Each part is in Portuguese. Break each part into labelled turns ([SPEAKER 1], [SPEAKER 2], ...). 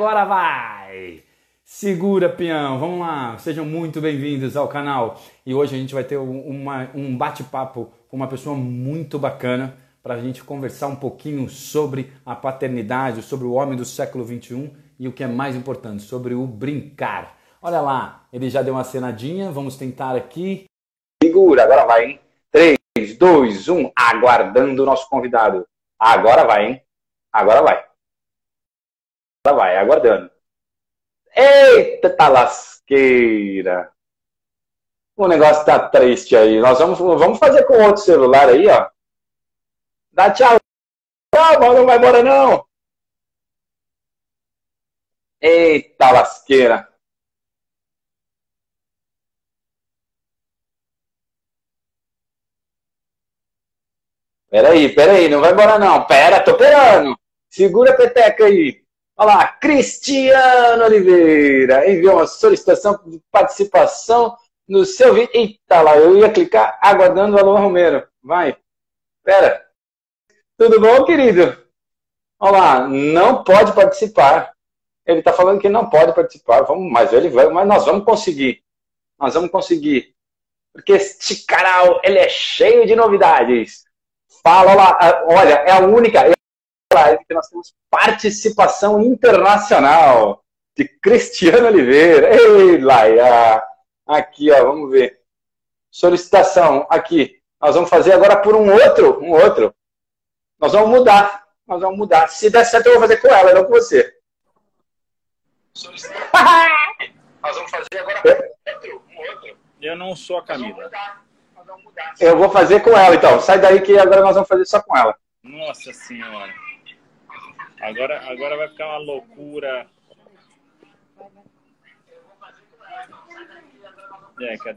[SPEAKER 1] agora vai! Segura, peão, vamos lá, sejam muito bem-vindos ao canal. E hoje a gente vai ter um bate-papo com uma pessoa muito bacana para a gente conversar um pouquinho sobre a paternidade, sobre o homem do século XXI e o que é mais importante, sobre o brincar. Olha lá, ele já deu uma acenadinha, vamos tentar aqui. Segura, agora vai, hein? 3, 2, 1, aguardando o nosso convidado. Agora vai, hein? Agora vai. Agora vai, aguardando. Eita lasqueira! O negócio tá triste aí. Nós vamos fazer com outro celular aí, ó. Dá tchau. Calma, não vai embora não. Eita lasqueira. Peraí, não vai embora não. Pera, tô esperando. Segura a peteca aí. Olha lá, Cristiano Oliveira enviou uma solicitação de participação no seu vídeo. Eita lá, eu ia clicar aguardando o Alô Romero. Vai, pera. Tudo bom, querido? Olha lá, não pode participar. Ele está falando que não pode participar. Vamos, mas nós vamos conseguir. Nós vamos conseguir. Porque este canal, ele é cheio de novidades. Fala lá, olha, é a única live que nós temos participação internacional de Cristiano Oliveira. Ei, Laia. Aqui, ó, vamos ver. Solicitação, aqui. Nós vamos fazer agora por um outro. Nós vamos mudar. Se der certo, eu vou fazer com ela, não com você. Nós vamos fazer agora um outro.
[SPEAKER 2] Eu não sou a Camila.
[SPEAKER 1] Eu vou fazer com ela, então. Sai daí que agora nós vamos fazer só com ela.
[SPEAKER 2] Nossa Senhora. Agora vai ficar uma loucura.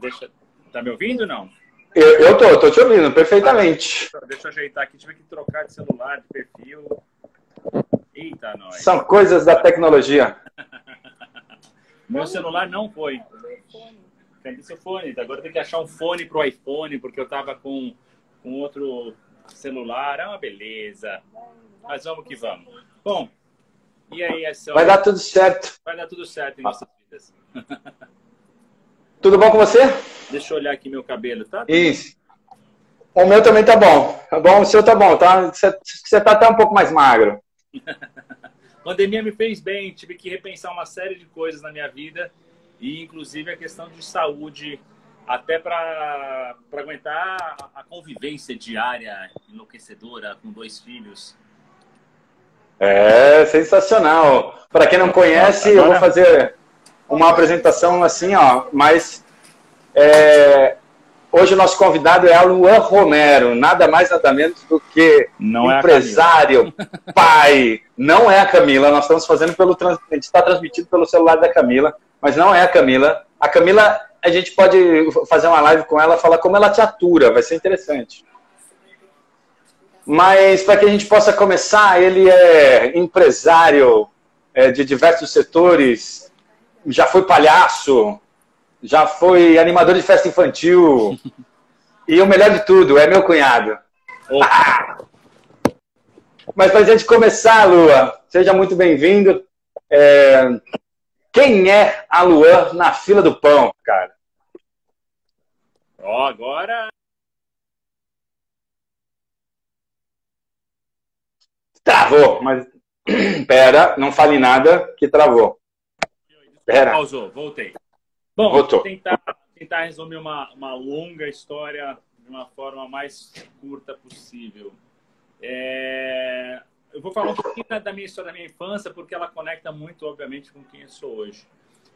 [SPEAKER 2] Deixa... Tá me ouvindo ou não?
[SPEAKER 1] Eu tô te ouvindo perfeitamente.
[SPEAKER 2] Deixa eu ajeitar aqui. Tive que trocar de celular, de perfil. Eita, nós.
[SPEAKER 1] São coisas da tecnologia.
[SPEAKER 2] Meu celular não foi. Cadê seu fone? Agora tem que achar um fone pro iPhone, porque eu tava com outro celular. É uma beleza. Mas vamos que vamos. Bom, e aí,
[SPEAKER 1] vai dar tudo certo.
[SPEAKER 2] Vai dar tudo certo em nossas vidas.
[SPEAKER 1] Tudo bom com você?
[SPEAKER 2] Deixa eu olhar aqui meu cabelo, tá?
[SPEAKER 1] Isso. O meu também tá bom. Tá bom, o seu tá bom, tá? Você tá até um pouco mais magro.
[SPEAKER 2] A pandemia me fez bem, tive que repensar uma série de coisas na minha vida, e inclusive a questão de saúde, até para aguentar a convivência diária enlouquecedora com 2 filhos.
[SPEAKER 1] É sensacional. Para quem não conhece, eu vou fazer uma apresentação assim, ó, mas hoje o nosso convidado é a Luan Romero, nada mais nada menos do que empresário, pai. Não é a Camila, nós estamos fazendo a gente está transmitindo pelo celular da Camila, mas não é a Camila. A Camila, a gente pode fazer uma live com ela, falar como ela te atura, vai ser interessante. Mas para que a gente possa começar, ele é empresário de diversos setores, já foi palhaço, já foi animador de festa infantil e o melhor de tudo, é meu cunhado. Mas para a gente começar, Lua, seja muito bem-vindo. Quem é a Luan na fila do pão, cara?
[SPEAKER 2] Agora...
[SPEAKER 1] Travou, mas... Pera, não fale nada que travou. Pera.
[SPEAKER 2] Pausou, voltei. Bom,
[SPEAKER 1] voltou.
[SPEAKER 2] Vou tentar resumir uma longa história de uma forma mais curta possível. Eu vou falar um pouquinho da minha história, da minha infância, porque ela conecta muito, obviamente, com quem eu sou hoje.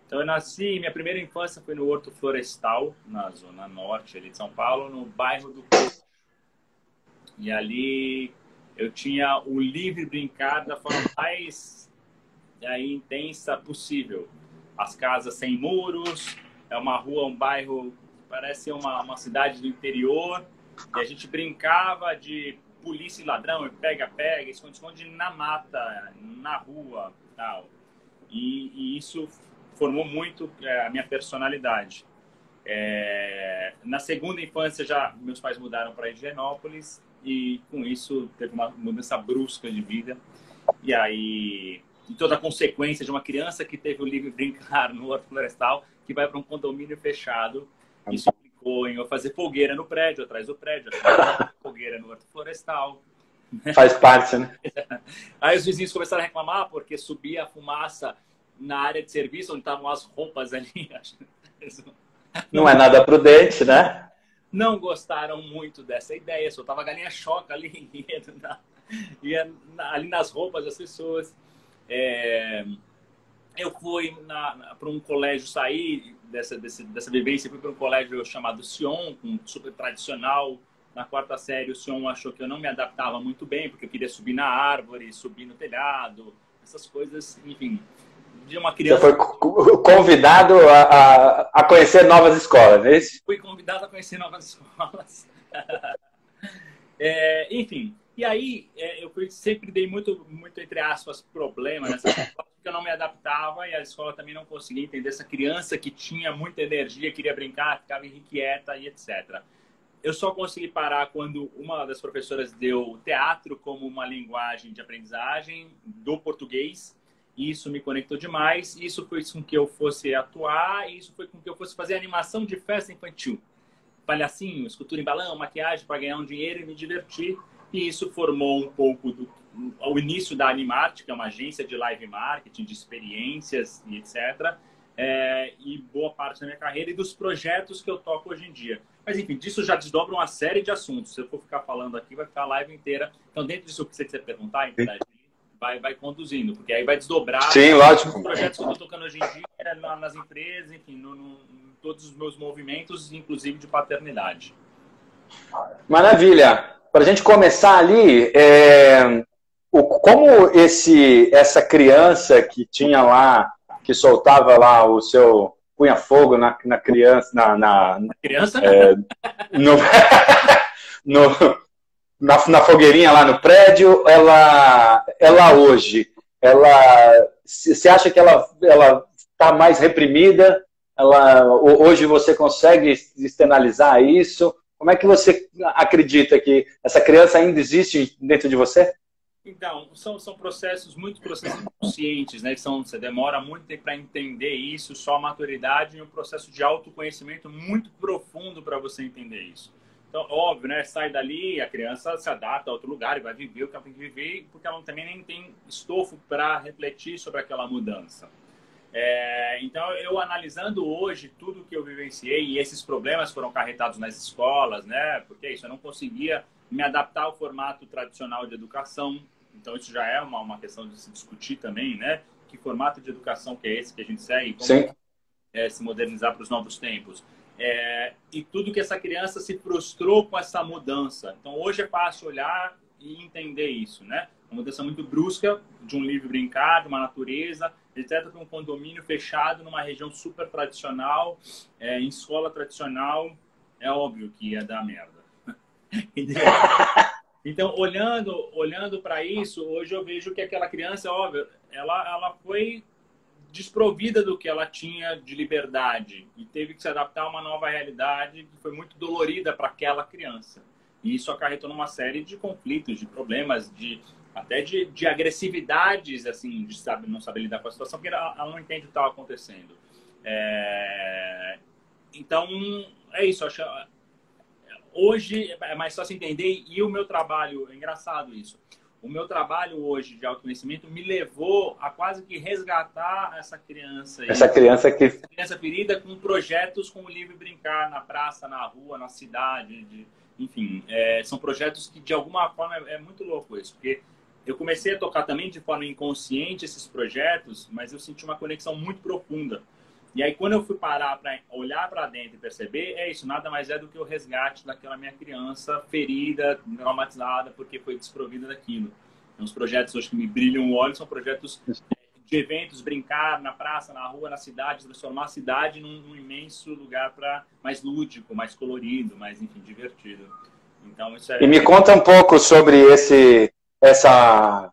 [SPEAKER 2] Então, eu nasci, minha primeira infância foi no Horto Florestal, na zona norte ali de São Paulo, no bairro do Coxo. E ali eu tinha o livre brincar da forma mais intensa possível. As casas sem muros, é uma rua, um bairro, parece uma cidade do interior. E a gente brincava de polícia e ladrão, pega-pega, esconde-esconde na mata, na rua, tal. E isso formou muito a minha personalidade. Na segunda infância, meus pais mudaram para Higienópolis e com isso teve uma mudança brusca de vida. E aí toda a consequência de uma criança que teve o livre brincar no Horto Florestal, que vai para um condomínio fechado. Isso implicou em eu fazer fogueira no prédio, atrás do prédio, fogueira no Horto Florestal.
[SPEAKER 1] Faz parte, né?
[SPEAKER 2] Aí os vizinhos começaram a reclamar porque subia a fumaça na área de serviço, onde estavam as roupas ali.
[SPEAKER 1] Não é nada prudente, né?
[SPEAKER 2] Não gostaram muito dessa ideia, soltava galinha-choca ali, ia ali nas roupas das pessoas. Eu fui para um colégio, saí dessa vivência, fui para um colégio chamado Sion, um super tradicional. Na quarta série, o Sion achou que eu não me adaptava muito bem, porque eu queria subir na árvore, subir no telhado, essas coisas, enfim, de uma criança.
[SPEAKER 1] Você foi convidado a conhecer novas escolas, é isso?
[SPEAKER 2] Fui convidado a conhecer novas escolas. Enfim, e aí eu sempre dei muito, entre aspas, problema nessa escola, porque eu não me adaptava e a escola também não conseguia entender essa criança que tinha muita energia, queria brincar, ficava irrequieta e etc. Eu só consegui parar quando uma das professoras deu teatro como uma linguagem de aprendizagem do português. E isso me conectou demais. Isso fez com que eu fosse atuar. E isso foi com que eu fosse fazer animação de festa infantil. Palhacinho, escultura em balão, maquiagem para ganhar um dinheiro e me divertir. E isso formou um pouco o início da Animarte, que é uma agência de live marketing, de experiências e etc. E boa parte da minha carreira e dos projetos que eu toco hoje em dia. Mas, enfim, disso já desdobra uma série de assuntos. Se eu for ficar falando aqui, vai ficar a live inteira. Então, dentro disso que você quiser perguntar, vai conduzindo, porque aí vai desdobrar.
[SPEAKER 1] Sim, lógico.
[SPEAKER 2] Os projetos que eu estou tocando hoje em dia, nas empresas, enfim, em todos os meus movimentos, inclusive de paternidade.
[SPEAKER 1] Maravilha. Para a gente começar ali, como essa criança que tinha lá, que soltava lá o seu punha-fogo na criança, na
[SPEAKER 2] criança?
[SPEAKER 1] Na fogueirinha lá no prédio, ela hoje, você acha que ela está mais reprimida? Hoje você consegue externalizar isso? Como é que você acredita que essa criança ainda existe dentro de você?
[SPEAKER 2] Então, são muitos processos conscientes, né? Você demora muito tempo para entender isso, só a maturidade e um processo de autoconhecimento muito profundo para você entender isso. Então, óbvio, né? Sai dali, a criança se adapta a outro lugar e vai viver o que ela tem que viver, porque ela também nem tem estofo para refletir sobre aquela mudança. Então, eu analisando hoje tudo que eu vivenciei, e esses problemas foram acarretados nas escolas, né? Porque isso, eu não conseguia me adaptar ao formato tradicional de educação. Então, isso já é uma questão de se discutir também, né? Que formato de educação que é esse que a gente segue? Como se modernizar para os novos tempos? E tudo que essa criança se frustrou com essa mudança. Então, hoje é fácil olhar e entender isso, né? Uma mudança muito brusca de um livre brincar, de uma natureza, etc., para um condomínio fechado numa região super tradicional, em escola tradicional, é óbvio que ia dar merda. Então, olhando para isso, hoje eu vejo que aquela criança, óbvio, ela foi desprovida do que ela tinha de liberdade e teve que se adaptar a uma nova realidade que foi muito dolorida para aquela criança. E isso acarretou numa série de conflitos, de problemas, até de agressividades, assim, de não saber lidar com a situação, porque ela não entende o que estava acontecendo. Então, é isso. Acho, hoje é mais fácil entender, e o meu trabalho, é engraçado isso, o meu trabalho hoje de autoconhecimento me levou a quase que resgatar essa criança.
[SPEAKER 1] Essa criança
[SPEAKER 2] ferida com projetos como o Livre Brincar, na praça, na rua, na cidade, enfim, são projetos que de alguma forma é muito louco isso, porque eu comecei a tocar também de forma inconsciente esses projetos, mas eu senti uma conexão muito profunda. E aí, quando eu fui parar para olhar para dentro e perceber, isso, nada mais é do que o resgate daquela minha criança ferida, traumatizada, porque foi desprovida daquilo. Então, os projetos hoje que me brilham o olho são projetos de eventos, brincar na praça, na rua, na cidade, transformar a cidade num imenso lugar mais lúdico, mais colorido, mais, enfim, divertido. Então, isso
[SPEAKER 1] E me conta um pouco sobre essa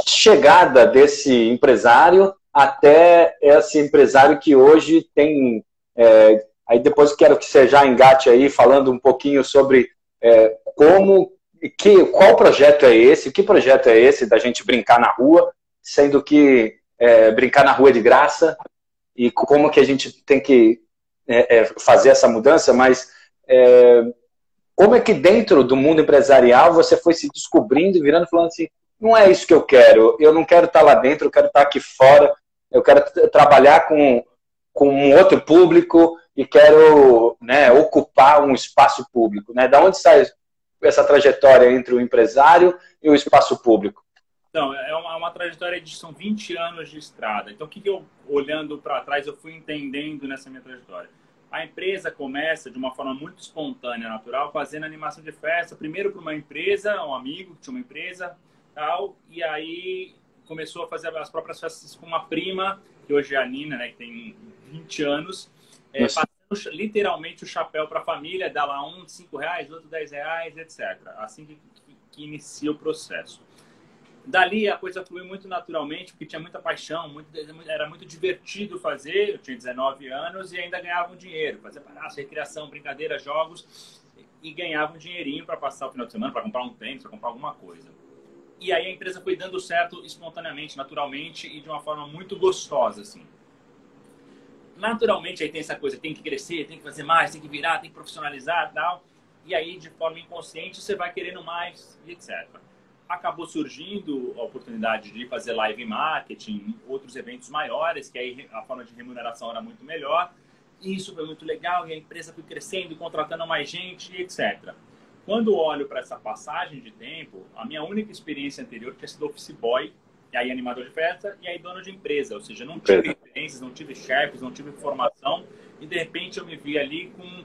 [SPEAKER 1] chegada desse empresário até esse empresário que hoje tem... aí depois quero que você já engate aí falando um pouquinho sobre qual projeto é esse, que projeto é esse da gente brincar na rua. sendo que brincar na rua é de graça, e como que a gente tem que fazer essa mudança, mas como é que dentro do mundo empresarial você foi se descobrindo e virando, falando assim, não é isso que eu não quero estar lá dentro, eu quero estar aqui fora, eu quero trabalhar com um outro público e quero, né, ocupar um espaço público, né? Da onde sai essa trajetória entre o empresário e o espaço público?
[SPEAKER 2] Então, é uma trajetória são 20 anos de estrada. Então, o que eu, olhando para trás, eu fui entendendo nessa minha trajetória? A empresa começa de uma forma muito espontânea, natural, fazendo animação de festa, primeiro para uma empresa, um amigo que tinha uma empresa, tal, e aí começou a fazer as próprias festas com uma prima, que hoje é a Nina, né, que tem 20 anos, passando literalmente o chapéu para a família, dá lá um R$5, outro R$10, etc. Assim que inicia o processo. Dali a coisa fluiu muito naturalmente, porque tinha muita paixão, era muito divertido fazer. Eu tinha 19 anos e ainda ganhava um dinheiro. Fazia palhaço, recreação, brincadeira, jogos, e ganhava um dinheirinho para passar o final de semana, para comprar um tênis, para comprar alguma coisa. E aí a empresa foi dando certo espontaneamente, naturalmente e de uma forma muito gostosa, assim. Naturalmente aí tem essa coisa, tem que crescer, tem que fazer mais, tem que virar, tem que profissionalizar e tal. E aí, de forma inconsciente, você vai querendo mais e etc. Acabou surgindo a oportunidade de fazer live marketing, outros eventos maiores, que aí a forma de remuneração era muito melhor. E isso foi muito legal e a empresa foi crescendo e contratando mais gente, etc. Quando olho para essa passagem de tempo, a minha única experiência anterior tinha sido office boy, e aí animador de festa, e aí dono de empresa. Ou seja, não tive referências, não tive chefes, não tive formação. E de repente eu me vi ali com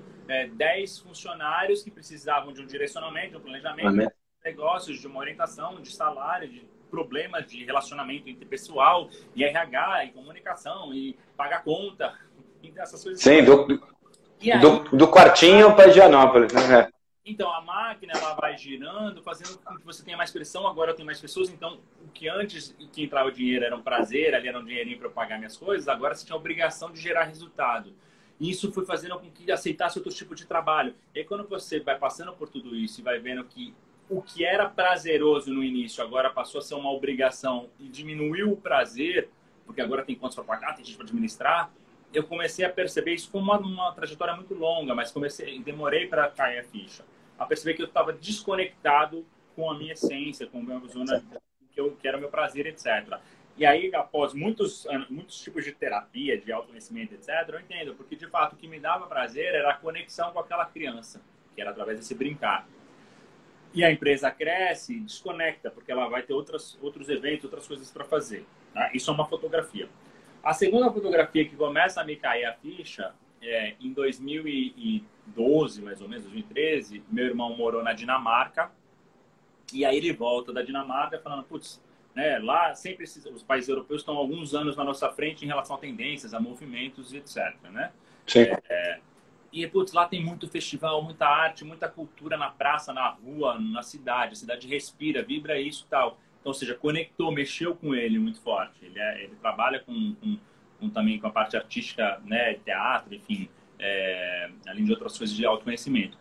[SPEAKER 2] 10 funcionários que precisavam de um direcionamento, de um planejamento, de negócios, de uma orientação, de salário, de problemas de relacionamento interpessoal, e RH, e comunicação, e pagar conta, e essas coisas.
[SPEAKER 1] Sim, do quartinho para Higienópolis, né?
[SPEAKER 2] Então, a máquina ela vai girando, fazendo com que você tenha mais pressão. Agora eu tenho mais pessoas. Então, o que antes que entrava o dinheiro era um prazer, ali era um dinheirinho para eu pagar minhas coisas, agora você tinha a obrigação de gerar resultado. E isso foi fazendo com que aceitasse outro tipo de trabalho. E aí, quando você vai passando por tudo isso e vai vendo que o que era prazeroso no início agora passou a ser uma obrigação e diminuiu o prazer, porque agora tem contas para pagar, tem gente para administrar, eu comecei a perceber isso como uma trajetória muito longa, mas demorei para cair a ficha. A perceber que eu estava desconectado com a minha essência, com a minha zona que era o meu prazer, etc. E aí, após muitos tipos de terapia, de autoconhecimento, etc., eu entendo, porque de fato o que me dava prazer era a conexão com aquela criança, que era através desse brincar. E a empresa cresce e desconecta, porque ela vai ter outros eventos, outras coisas para fazer. Tá? Isso é uma fotografia. A segunda fotografia que começa a me cair a ficha em 2012, mais ou menos, 2013, meu irmão morou na Dinamarca, e aí ele volta da Dinamarca falando, putz, né, lá sempre os países europeus estão há alguns anos na nossa frente em relação a tendências, a movimentos e etc, né?
[SPEAKER 1] Sim.
[SPEAKER 2] E, putz, lá tem muito festival, muita arte, muita cultura na praça, na rua, na cidade. A cidade respira, vibra isso e tal. Então, ou seja, conectou, mexeu com ele muito forte. Ele trabalha também com a parte artística, né, teatro, enfim, além de outras coisas de autoconhecimento.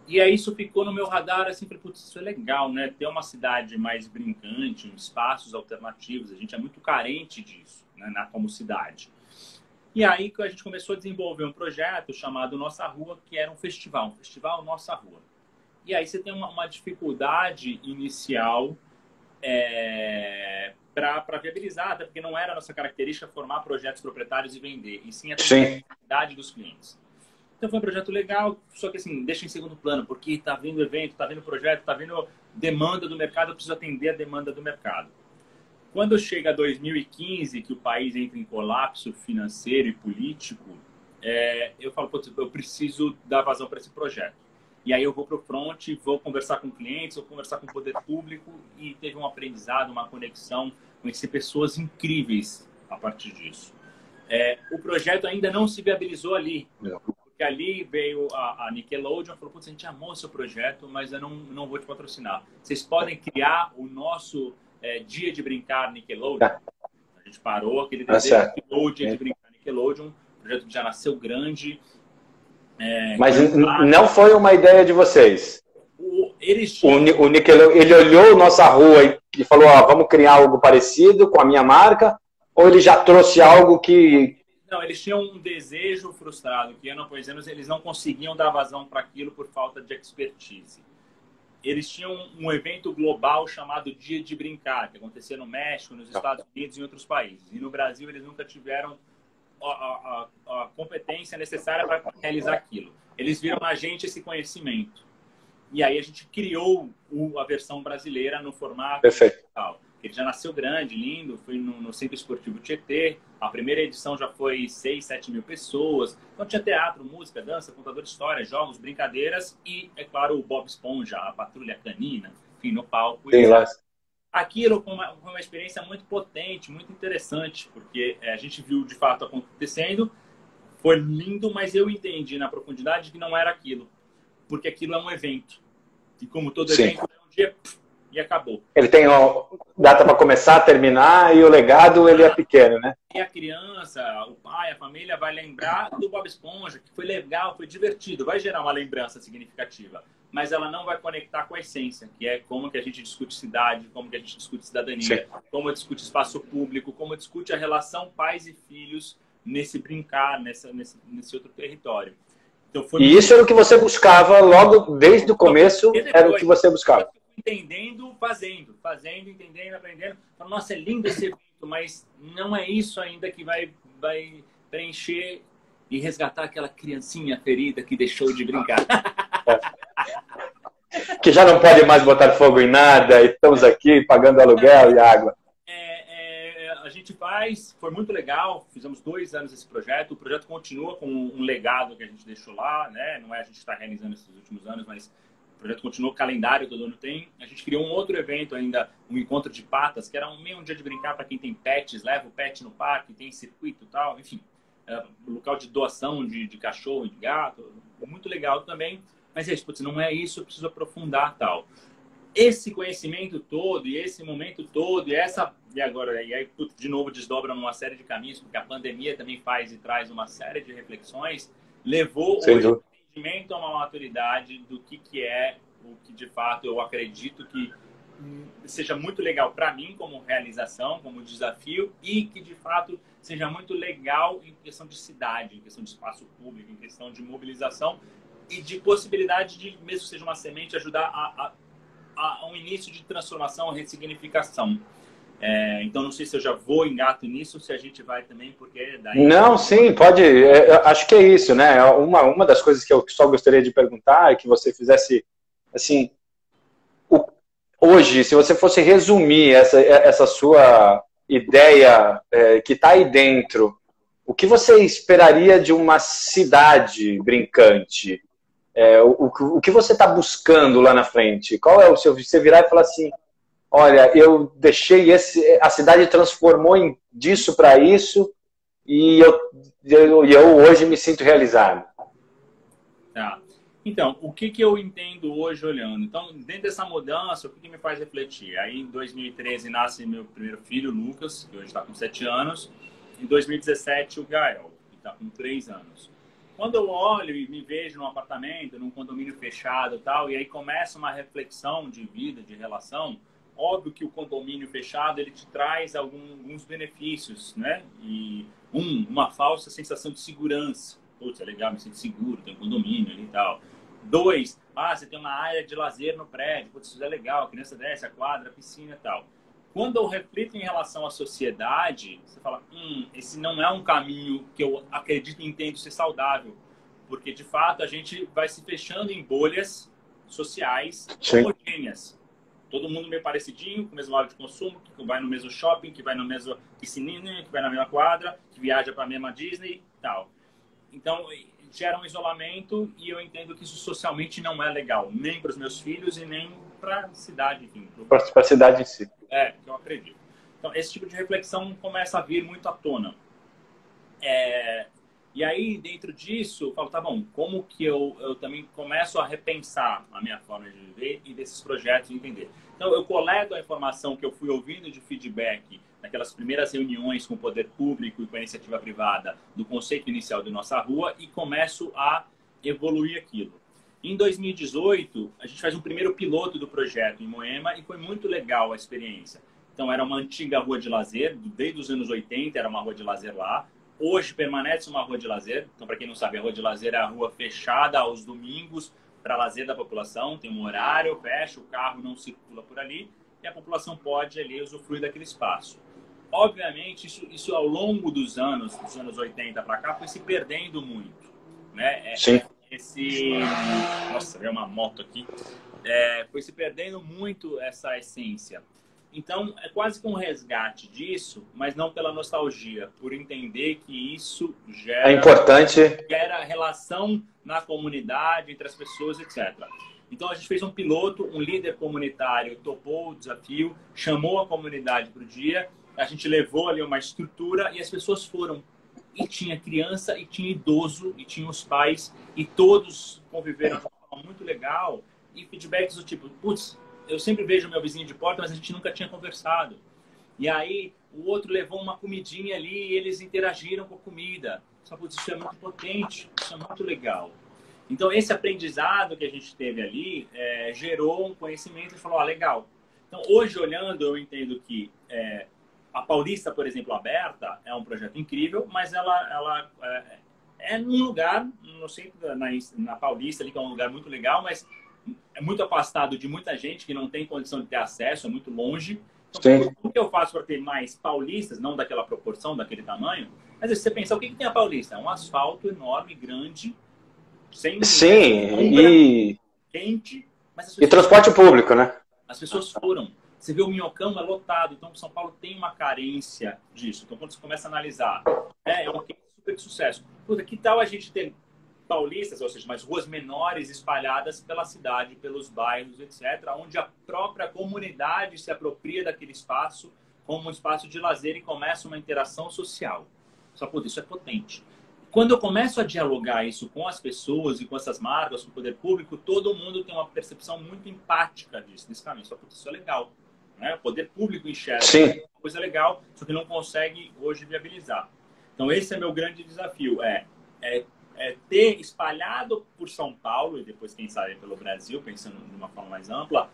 [SPEAKER 2] E aí isso ficou no meu radar, assim, falei, putz, isso é legal, né? Ter uma cidade mais brincante, espaços alternativos. A gente é muito carente disso, né, como cidade. E aí que a gente começou a desenvolver um projeto chamado Nossa Rua, que era um festival Nossa Rua. E aí você tem uma dificuldade inicial para viabilizar, até porque não era a nossa característica formar projetos proprietários e vender, e sim a necessidade dos clientes. Então foi um projeto legal, só que assim, deixa em segundo plano, porque está vindo evento, está vindo projeto, está vindo demanda do mercado, eu preciso atender a demanda do mercado. Quando chega 2015, que o país entra em colapso financeiro e político, eu falo, putz, eu preciso dar vazão para esse projeto. E aí eu vou para o front, vou conversar com clientes, vou conversar com o poder público, e teve um aprendizado, uma conexão, conheci pessoas incríveis a partir disso. O projeto ainda não se viabilizou ali, porque ali veio a Nickelodeon e falou, putz, a gente amou o seu projeto, mas eu não vou te patrocinar. Vocês podem criar o nosso dia de brincar Nickelodeon? A gente parou aquele desejo do dia de brincar Nickelodeon, o projeto já nasceu grande.
[SPEAKER 1] Mas não foi uma ideia de vocês?
[SPEAKER 2] Eles tinham...
[SPEAKER 1] O Nickelodeon, ele olhou nossa rua e falou, ó, vamos criar algo parecido com a minha marca, ou ele já trouxe algo que...
[SPEAKER 2] Não, eles tinham um desejo frustrado, que ano após ano eles não conseguiam dar vazão para aquilo por falta de expertise. Eles tinham um evento global chamado Dia de Brincar, que acontecia no México, nos Estados Unidos e em outros países. E no Brasil eles nunca tiveram a competência necessária para realizar aquilo. Eles viram na gente esse conhecimento. E aí a gente criou a versão brasileira no formato digital. Ele já nasceu grande, lindo, foi no Centro Esportivo Tietê. A primeira edição já foi 6, 7 mil pessoas. Então tinha teatro, música, dança, contador de histórias, jogos, brincadeiras e, é claro, o Bob Esponja, a Patrulha Canina, enfim, no palco. Aquilo foi uma experiência muito potente, muito interessante, porque a gente viu de fato acontecendo. Foi lindo, mas eu entendi na profundidade que não era aquilo. Porque aquilo é um evento. E como todo evento, é um dia e acabou.
[SPEAKER 1] Ele tem data para começar, terminar, e o legado ele é pequeno, né?
[SPEAKER 2] E a criança, o pai, a família vai lembrar do Bob Esponja, que foi legal, foi divertido, vai gerar uma lembrança significativa. Mas ela não vai conectar com a essência, que é como que a gente discute cidade, como que a gente discute cidadania, como discute espaço público, como discute a relação pais e filhos nesse brincar, nesse outro território. Então,
[SPEAKER 1] e isso era o que você buscava logo desde o começo, era o que você buscava.
[SPEAKER 2] Entendendo, fazendo, entendendo, aprendendo. Então, nossa, é lindo esse evento, mas não é isso ainda que vai preencher e resgatar aquela criancinha ferida que deixou de brincar.
[SPEAKER 1] Que já não pode mais botar fogo em nada, e estamos aqui pagando aluguel e água.
[SPEAKER 2] A gente foi muito legal, fizemos 2 anos esse projeto, o projeto continua com um legado que a gente deixou lá, né? Não é a gente está realizando esses últimos anos, mas o projeto continua, o calendário todo ano tem. A gente criou um outro evento ainda, um encontro de patas, que era meio dia de brincar para quem tem pets, leva o pet no parque, tem circuito e tal, enfim. Local de doação de cachorro e de gato, muito legal também. Mas não é isso, eu preciso aprofundar tal. Esse conhecimento todo e esse momento todo e aí de novo desdobra numa série de caminhos, porque a pandemia também faz e traz uma série de reflexões, levou hoje o entendimento a uma maturidade do que é o que de fato eu acredito que seja muito legal para mim como realização, como desafio, e que de fato seja muito legal em questão de cidade, em questão de espaço público, em questão de mobilização e de possibilidade de, mesmo que seja uma semente, ajudar a um início de transformação, ressignificação. Então, não sei se eu já vou engato nisso, se a gente vai também, porque...
[SPEAKER 1] Não, sim, pode. Acho que é isso, né? Uma das coisas que eu só gostaria de perguntar é que você fizesse, assim, hoje, se você fosse resumir essa sua ideia que está aí dentro, o que você esperaria de uma cidade brincante? O que você está buscando lá na frente? Qual é o seu... Você virar e falar assim, olha, eu deixei a cidade transformou disso para isso e eu hoje me sinto realizado.
[SPEAKER 2] Tá. Então, o que eu entendo hoje olhando? Então, dentro dessa mudança, o que me faz refletir? Aí, em 2013, nasce meu primeiro filho, Lucas, que hoje está com 7 anos. Em 2017, o Gael, que está com 3 anos. Quando eu olho e me vejo num apartamento, num condomínio fechado e tal, e aí começa uma reflexão de vida, de relação, óbvio que o condomínio fechado, ele te traz alguns benefícios, né? E uma falsa sensação de segurança. Putz, é legal, me sinto seguro, tem um condomínio ali e tal. 2, você tem uma área de lazer no prédio, putz, isso é legal, a criança desce, a quadra, a piscina e tal. Quando eu reflito em relação à sociedade, você fala, esse não é um caminho que eu acredito e entendo ser saudável. Porque, de fato, a gente vai se fechando em bolhas sociais homogêneas. Todo mundo meio parecidinho, com o mesmo hábito de consumo, que vai no mesmo shopping, que vai no mesmo piscininha, que vai na mesma quadra, que viaja para a mesma Disney e tal. Então, gera um isolamento e eu entendo que isso socialmente não é legal, nem para os meus filhos e nem para a cidade, enfim.
[SPEAKER 1] Para a cidade em si.
[SPEAKER 2] Que eu acredito. Então, esse tipo de reflexão começa a vir muito à tona. E aí, dentro disso, eu falo, tá bom, como que eu também começo a repensar a minha forma de viver e desses projetos entender. Então, eu coleto a informação que eu fui ouvindo de feedback naquelas primeiras reuniões com o poder público e com a iniciativa privada do conceito inicial de Nossa Rua e começo a evoluir aquilo. Em 2018, a gente faz um primeiro piloto do projeto em Moema e foi muito legal a experiência. Então, era uma antiga rua de lazer, desde os anos 80 era uma rua de lazer lá. Hoje permanece uma rua de lazer. Então, para quem não sabe, a rua de lazer é a rua fechada aos domingos para lazer da população. Tem um horário, fecha, o carro não circula por ali e a população pode ali usufruir daquele espaço. Obviamente, isso ao longo dos anos 80 para cá, foi se perdendo muito, né?
[SPEAKER 1] Sim.
[SPEAKER 2] Nossa, veio uma moto aqui. Foi se perdendo muito essa essência. Então, é quase que um resgate disso, mas não pela nostalgia, por entender que isso
[SPEAKER 1] É importante.
[SPEAKER 2] gera relação na comunidade, entre as pessoas, etc. Então, a gente fez um piloto, um líder comunitário topou o desafio, chamou a comunidade para o dia, a gente levou ali uma estrutura e as pessoas foram. E tinha criança, e tinha idoso, e tinha os pais, e todos conviveram de uma forma muito legal, e feedbacks do tipo, putz, eu sempre vejo meu vizinho de porta, mas a gente nunca tinha conversado. E aí, o outro levou uma comidinha ali, e eles interagiram com a comida. Só, putz, isso é muito potente, isso é muito legal. Então, esse aprendizado que a gente teve ali gerou um conhecimento e falou, legal. Então, hoje, olhando, eu entendo que a Paulista, por exemplo, aberta, é um projeto incrível, mas ela é num lugar, não sei, na Paulista, ali, que é um lugar muito legal, mas é muito afastado de muita gente que não tem condição de ter acesso, é muito longe. Então, o que eu faço para ter mais paulistas, não daquela proporção, daquele tamanho? Mas se você pensar, o que tem a Paulista? É um asfalto enorme, grande, sem
[SPEAKER 1] sombra,
[SPEAKER 2] quente. Mas
[SPEAKER 1] e transporte público, né?
[SPEAKER 2] As pessoas foram. Você vê o Minhocão é lotado, então São Paulo tem uma carência disso. Então, quando você começa a analisar, é um case super de sucesso. Puta, que tal a gente ter paulistas, ou seja, mais ruas menores espalhadas pela cidade, pelos bairros, etc., onde a própria comunidade se apropria daquele espaço como um espaço de lazer e começa uma interação social. Só por isso é potente. Quando eu começo a dialogar isso com as pessoas e com essas marcas, com o poder público, todo mundo tem uma percepção muito empática disso, desse caminho. Só por isso é legal. Né? O poder público enxerga uma coisa legal, só que não consegue hoje viabilizar. Então, esse é meu grande desafio. Ter espalhado por São Paulo e depois, quem sabe, pelo Brasil, pensando de uma forma mais ampla,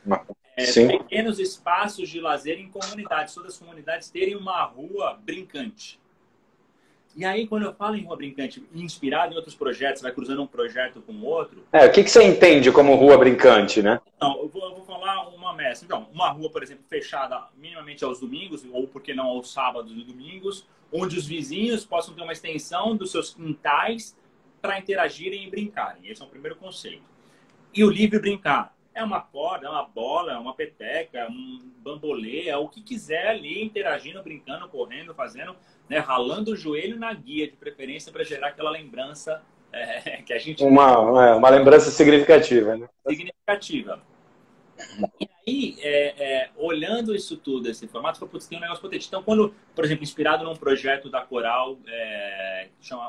[SPEAKER 2] pequenos espaços de lazer em comunidades, todas as comunidades terem uma rua brincante. E aí, quando eu falo em rua brincante, inspirado em outros projetos, vai cruzando um projeto com o outro...
[SPEAKER 1] O que você entende como rua brincante, né?
[SPEAKER 2] Não, eu vou falar uma mestra. Então, uma rua, por exemplo, fechada minimamente aos domingos, ou por que não aos sábados e domingos, onde os vizinhos possam ter uma extensão dos seus quintais para interagirem e brincarem. Esse é o primeiro conceito. E o livre brincar. É uma corda, é uma bola, é uma peteca, é um bambolê, é o que quiser ali, interagindo, brincando, correndo, fazendo, né, ralando o joelho na guia, de preferência, para gerar aquela lembrança que a gente...
[SPEAKER 1] Uma lembrança significativa, né?
[SPEAKER 2] Significativa. E aí, olhando isso tudo, esse formato, tem um negócio potente. Então, quando, por exemplo, inspirado num projeto da Coral,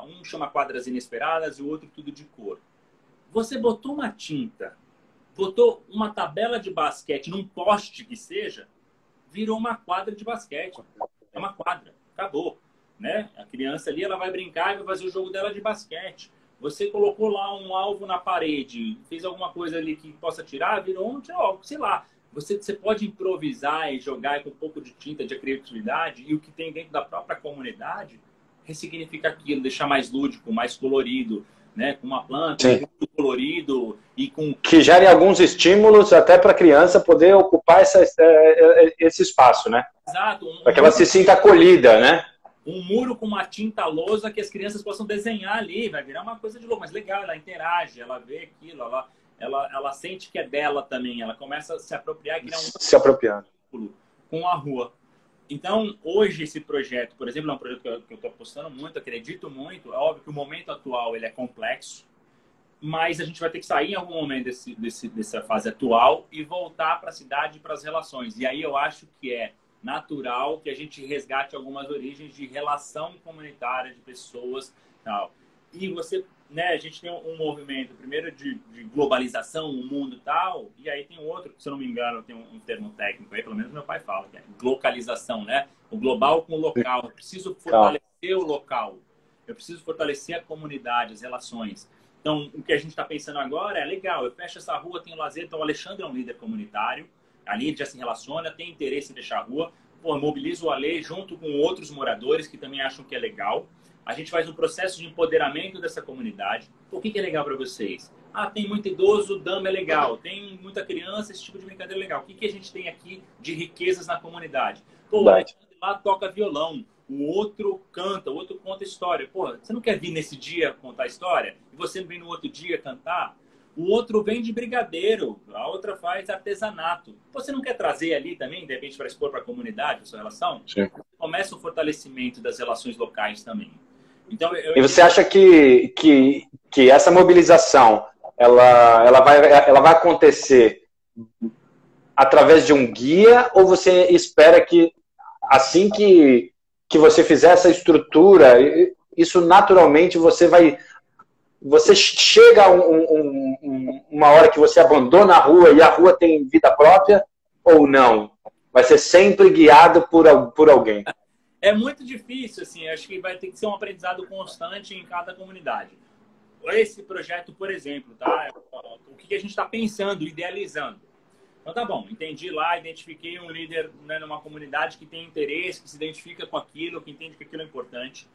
[SPEAKER 2] um chama Quadras Inesperadas e o outro Tudo de Cor. Você botou uma tinta, botou uma tabela de basquete num poste que seja, virou uma quadra de basquete. É uma quadra. Acabou. Né? A criança ali, ela vai brincar e vai fazer o jogo dela de basquete. Você colocou lá um alvo na parede, fez alguma coisa ali que possa tirar, virou um alvo, sei lá. Você pode improvisar e jogar com um pouco de tinta, de criatividade, e o que tem dentro da própria comunidade ressignifica aquilo, deixar mais lúdico, mais colorido, né? Com uma planta, um colorido e com...
[SPEAKER 1] Que gere alguns estímulos até para a criança poder ocupar esse espaço, né?
[SPEAKER 2] Exato.
[SPEAKER 1] Para que ela se sinta acolhida, né?
[SPEAKER 2] Um muro com uma tinta lousa que as crianças possam desenhar ali, vai virar uma coisa de louco, mas legal, ela interage, ela vê aquilo, ela sente que é dela também, ela começa a se apropriar e criar
[SPEAKER 1] se apropriando
[SPEAKER 2] com a rua. Então, hoje esse projeto, por exemplo, é um projeto que eu estou apostando muito, acredito muito. É óbvio que o momento atual ele é complexo, mas a gente vai ter que sair em algum momento dessa fase atual e voltar para a cidade e para as relações. E aí eu acho que é natural que a gente resgate algumas origens de relação comunitária, de pessoas tal. E você, né, a gente tem um movimento, primeiro de globalização, o mundo tal, e aí tem outro, se eu não me engano, tem um termo técnico aí, pelo menos meu pai fala, que é localização, né? O global com o local. Eu preciso fortalecer o local. Eu preciso fortalecer a comunidade, as relações. Então, o que a gente está pensando agora é legal, eu fecho essa rua, tenho lazer, então o Alexandre é um líder comunitário, ali ele já se relaciona, tem interesse em deixar a rua, pô, mobiliza o Ale junto com outros moradores que também acham que é legal. A gente faz um processo de empoderamento dessa comunidade. O que é legal para vocês? Ah, tem muito idoso, dama é legal. Tem muita criança, esse tipo de brincadeira é legal. O que a gente tem aqui de riquezas na comunidade? Pô, o Alexandre lá toca violão, o outro canta, o outro conta história. Pô, você não quer vir nesse dia contar história? E você não vem no outro dia cantar? O outro vende brigadeiro, a outra faz artesanato. Você não quer trazer ali também, de repente, para expor para a comunidade a sua relação?
[SPEAKER 1] Sim.
[SPEAKER 2] Começa o fortalecimento das relações locais também. Então,
[SPEAKER 1] E você acha que essa mobilização ela vai acontecer através de um guia, ou você espera que assim que você fizer essa estrutura, isso naturalmente você chega a uma hora que você abandona a rua e a rua tem vida própria, ou não? Vai ser sempre guiado por alguém?
[SPEAKER 2] É muito difícil, assim, acho que vai ter que ser um aprendizado constante em cada comunidade. Esse projeto, por exemplo, tá? O que a gente está pensando, idealizando. Então tá bom, entendi lá, identifiquei um líder, né, numa comunidade que tem interesse, que se identifica com aquilo, que entende que aquilo é importante.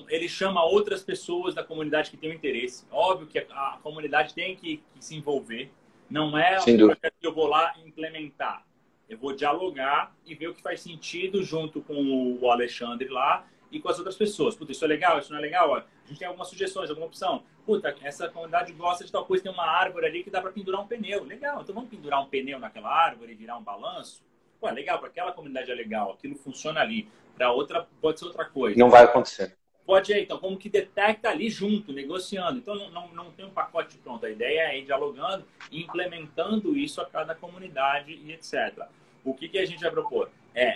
[SPEAKER 2] Ele chama outras pessoas da comunidade que tem um interesse. Óbvio que a comunidade tem que se envolver. Não é um projeto que eu vou lá implementar. Eu vou dialogar e ver o que faz sentido junto com o Alexandre lá e com as outras pessoas. Puta, isso é legal, isso não é legal? Ó, a gente tem algumas sugestões, alguma opção. Puta, essa comunidade gosta de tal coisa, tem uma árvore ali que dá para pendurar um pneu. Legal, então vamos pendurar um pneu naquela árvore e virar um balanço? Pô, legal, para aquela comunidade é legal, aquilo funciona ali. Para outra, pode ser outra coisa.
[SPEAKER 1] Não vai acontecer.
[SPEAKER 2] Pode ir, então, como que detecta ali junto, negociando. Então, não tem um pacote pronto. A ideia é ir dialogando e implementando isso a cada comunidade e etc. O que a gente vai propor?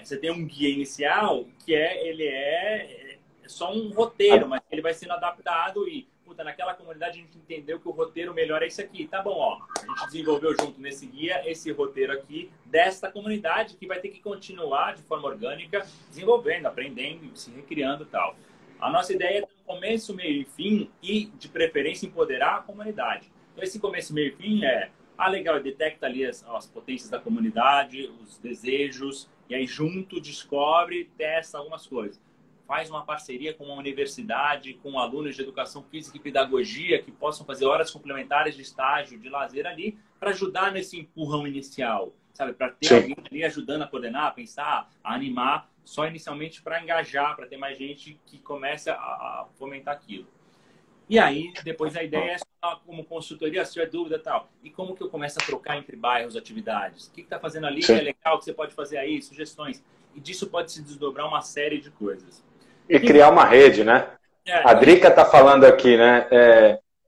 [SPEAKER 2] Você tem um guia inicial que ele é só um roteiro, mas ele vai sendo adaptado e, puta, naquela comunidade a gente entendeu que o roteiro melhor é esse aqui. Tá bom, ó. A gente desenvolveu junto nesse guia esse roteiro aqui desta comunidade que vai ter que continuar de forma orgânica, desenvolvendo, aprendendo, se recriando e tal. A nossa ideia é ter um começo, meio e fim e, de preferência, empoderar a comunidade. Então, esse começo, meio e fim legal, detecta ali as potências da comunidade, os desejos, e aí junto descobre, testa algumas coisas. Faz uma parceria com uma universidade, com alunos de educação física e pedagogia que possam fazer horas complementares de estágio, de lazer ali, para ajudar nesse empurrão inicial, sabe? Para ter alguém ali ajudando a coordenar, a pensar, a animar, só inicialmente para engajar, para ter mais gente que comece a fomentar aquilo. E aí, depois a ideia é como consultoria, se tiver dúvida e tal. E como que eu começo a trocar entre bairros atividades? O que está fazendo ali que é legal, que você pode fazer aí, sugestões. E disso pode se desdobrar uma série de coisas.
[SPEAKER 1] E criar uma rede, né? A Drica está falando aqui, né?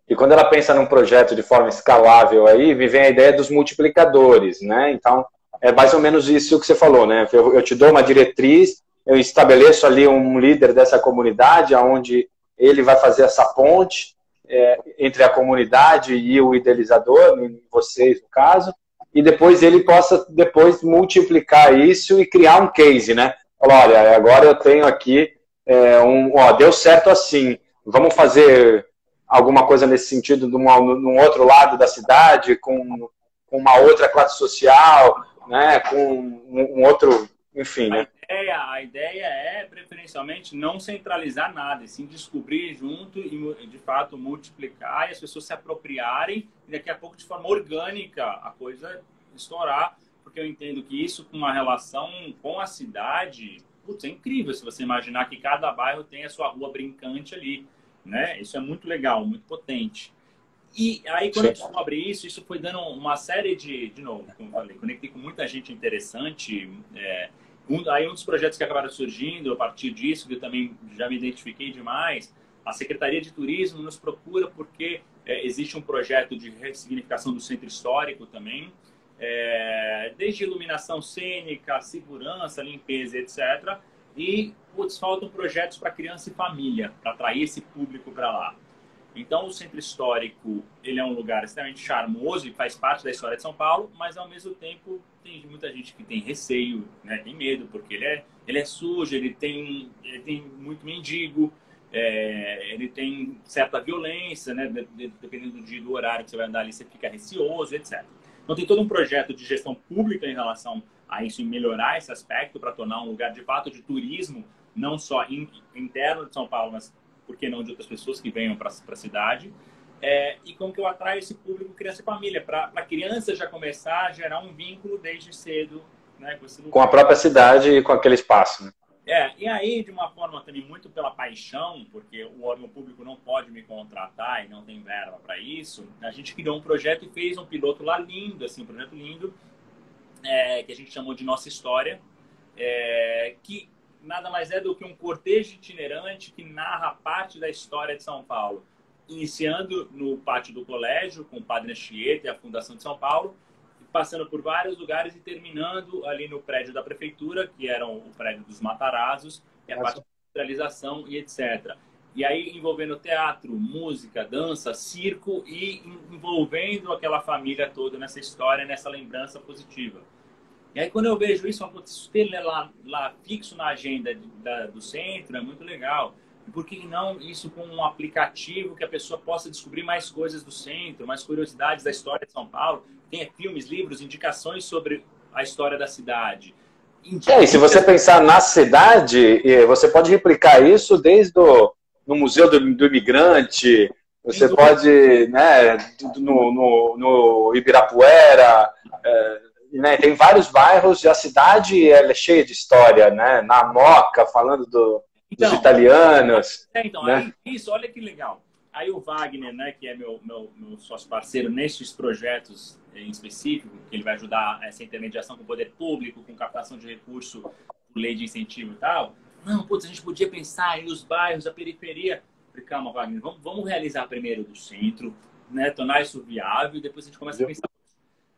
[SPEAKER 1] E quando ela pensa num projeto de forma escalável aí, me vem a ideia dos multiplicadores, né? Então, é mais ou menos isso que você falou, né? Eu te dou uma diretriz, eu estabeleço ali um líder dessa comunidade, onde ele vai fazer essa ponte entre a comunidade e o idealizador, vocês no caso, e depois ele possa multiplicar isso e criar um case, né? Falar, olha, agora eu tenho aqui deu certo assim, vamos fazer alguma coisa nesse sentido num outro lado da cidade, com uma outra classe social, né? Com um outro, enfim, né?
[SPEAKER 2] A ideia é, preferencialmente, não centralizar nada, e sim descobrir junto e, de fato, multiplicar e as pessoas se apropriarem e daqui a pouco, de forma orgânica, a coisa estourar, porque eu entendo que isso, com uma relação com a cidade, putz, é incrível se você imaginar que cada bairro tem a sua rua brincante ali, né? Isso é muito legal, muito potente. E aí, quando eu descobri isso, isso foi dando uma série de novo, como eu falei, conectei com muita gente interessante. Aí um dos projetos que acabaram surgindo a partir disso, que eu também já me identifiquei demais, a Secretaria de Turismo nos procura porque existe um projeto de ressignificação do centro histórico também, desde iluminação cênica, segurança, limpeza, etc. E, faltam projetos para criança e família, para atrair esse público para lá. Então, o Centro Histórico, ele é um lugar extremamente charmoso e faz parte da história de São Paulo, mas, ao mesmo tempo, tem muita gente que tem receio, né? Tem medo, porque ele é sujo, ele tem muito mendigo, Ele tem certa violência, né? Dependendo do dia e do horário que você vai andar ali, você fica receoso, etc. Então tem todo um projeto de gestão pública em relação a isso, em melhorar esse aspecto para tornar um lugar de fato de turismo, não só interno de São Paulo, mas por que não de outras pessoas que venham para a cidade. E como que eu atraio esse público criança e família, para a criança já começar a gerar um vínculo desde cedo, né, com esse lugar.
[SPEAKER 1] Com a própria cidade e com aquele espaço, né?
[SPEAKER 2] E aí, de uma forma também muito pela paixão, porque o órgão público não pode me contratar e não tem verba para isso, a gente criou um projeto e fez um piloto lá lindo, assim, um projeto lindo, que a gente chamou de Nossa História, que nada mais é do que um cortejo itinerante que narra parte da história de São Paulo, iniciando no pátio do colégio, com o Padre Anchieta e a Fundação de São Paulo, passando por vários lugares e terminando ali no prédio da prefeitura, que era o prédio dos Matarazos, e a parte de industrialização e etc. E aí envolvendo teatro, música, dança, circo e envolvendo aquela família toda nessa história, nessa lembrança positiva. E aí quando eu vejo isso acontecer lá fixo na agenda do centro, é muito legal. E por que não isso com um aplicativo que a pessoa possa descobrir mais coisas do centro, mais curiosidades da história de São Paulo? Tem filmes, livros, indicações sobre a história da cidade.
[SPEAKER 1] E se você pensar na cidade, você pode replicar isso desde no Museu do Imigrante, você pode, né, no Ibirapuera, né, tem vários bairros e a cidade ela é cheia de história, né? Na Moca, falando dos italianos.
[SPEAKER 2] Então,
[SPEAKER 1] né?
[SPEAKER 2] aí, isso, olha que legal. Aí o Wagner, né, que é meu sócio parceiro nesses projetos em específico, que ele vai ajudar essa intermediação com o poder público, com captação de recurso, por lei de incentivo e tal. Não, putz, a gente podia pensar aí nos bairros, a periferia. Falei, calma, Wagner, vamos realizar primeiro do centro, né, tornar isso viável, e depois a gente começa a pensar.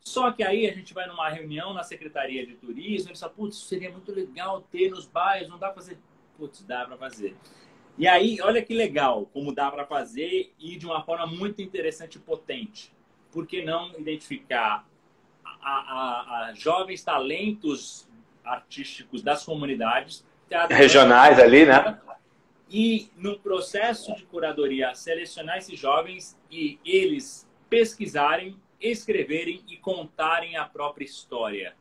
[SPEAKER 2] Só que aí a gente vai numa reunião na Secretaria de Turismo, e eles falam, putz, seria muito legal ter nos bairros, não dá para fazer. Putz, dá para fazer. E aí, olha que legal, como dá para fazer e de uma forma muito interessante e potente. Por que não identificar a jovens talentos artísticos das comunidades
[SPEAKER 1] regionais ali, né?
[SPEAKER 2] E no processo de curadoria selecionar esses jovens e eles pesquisarem, escreverem e contarem a própria história.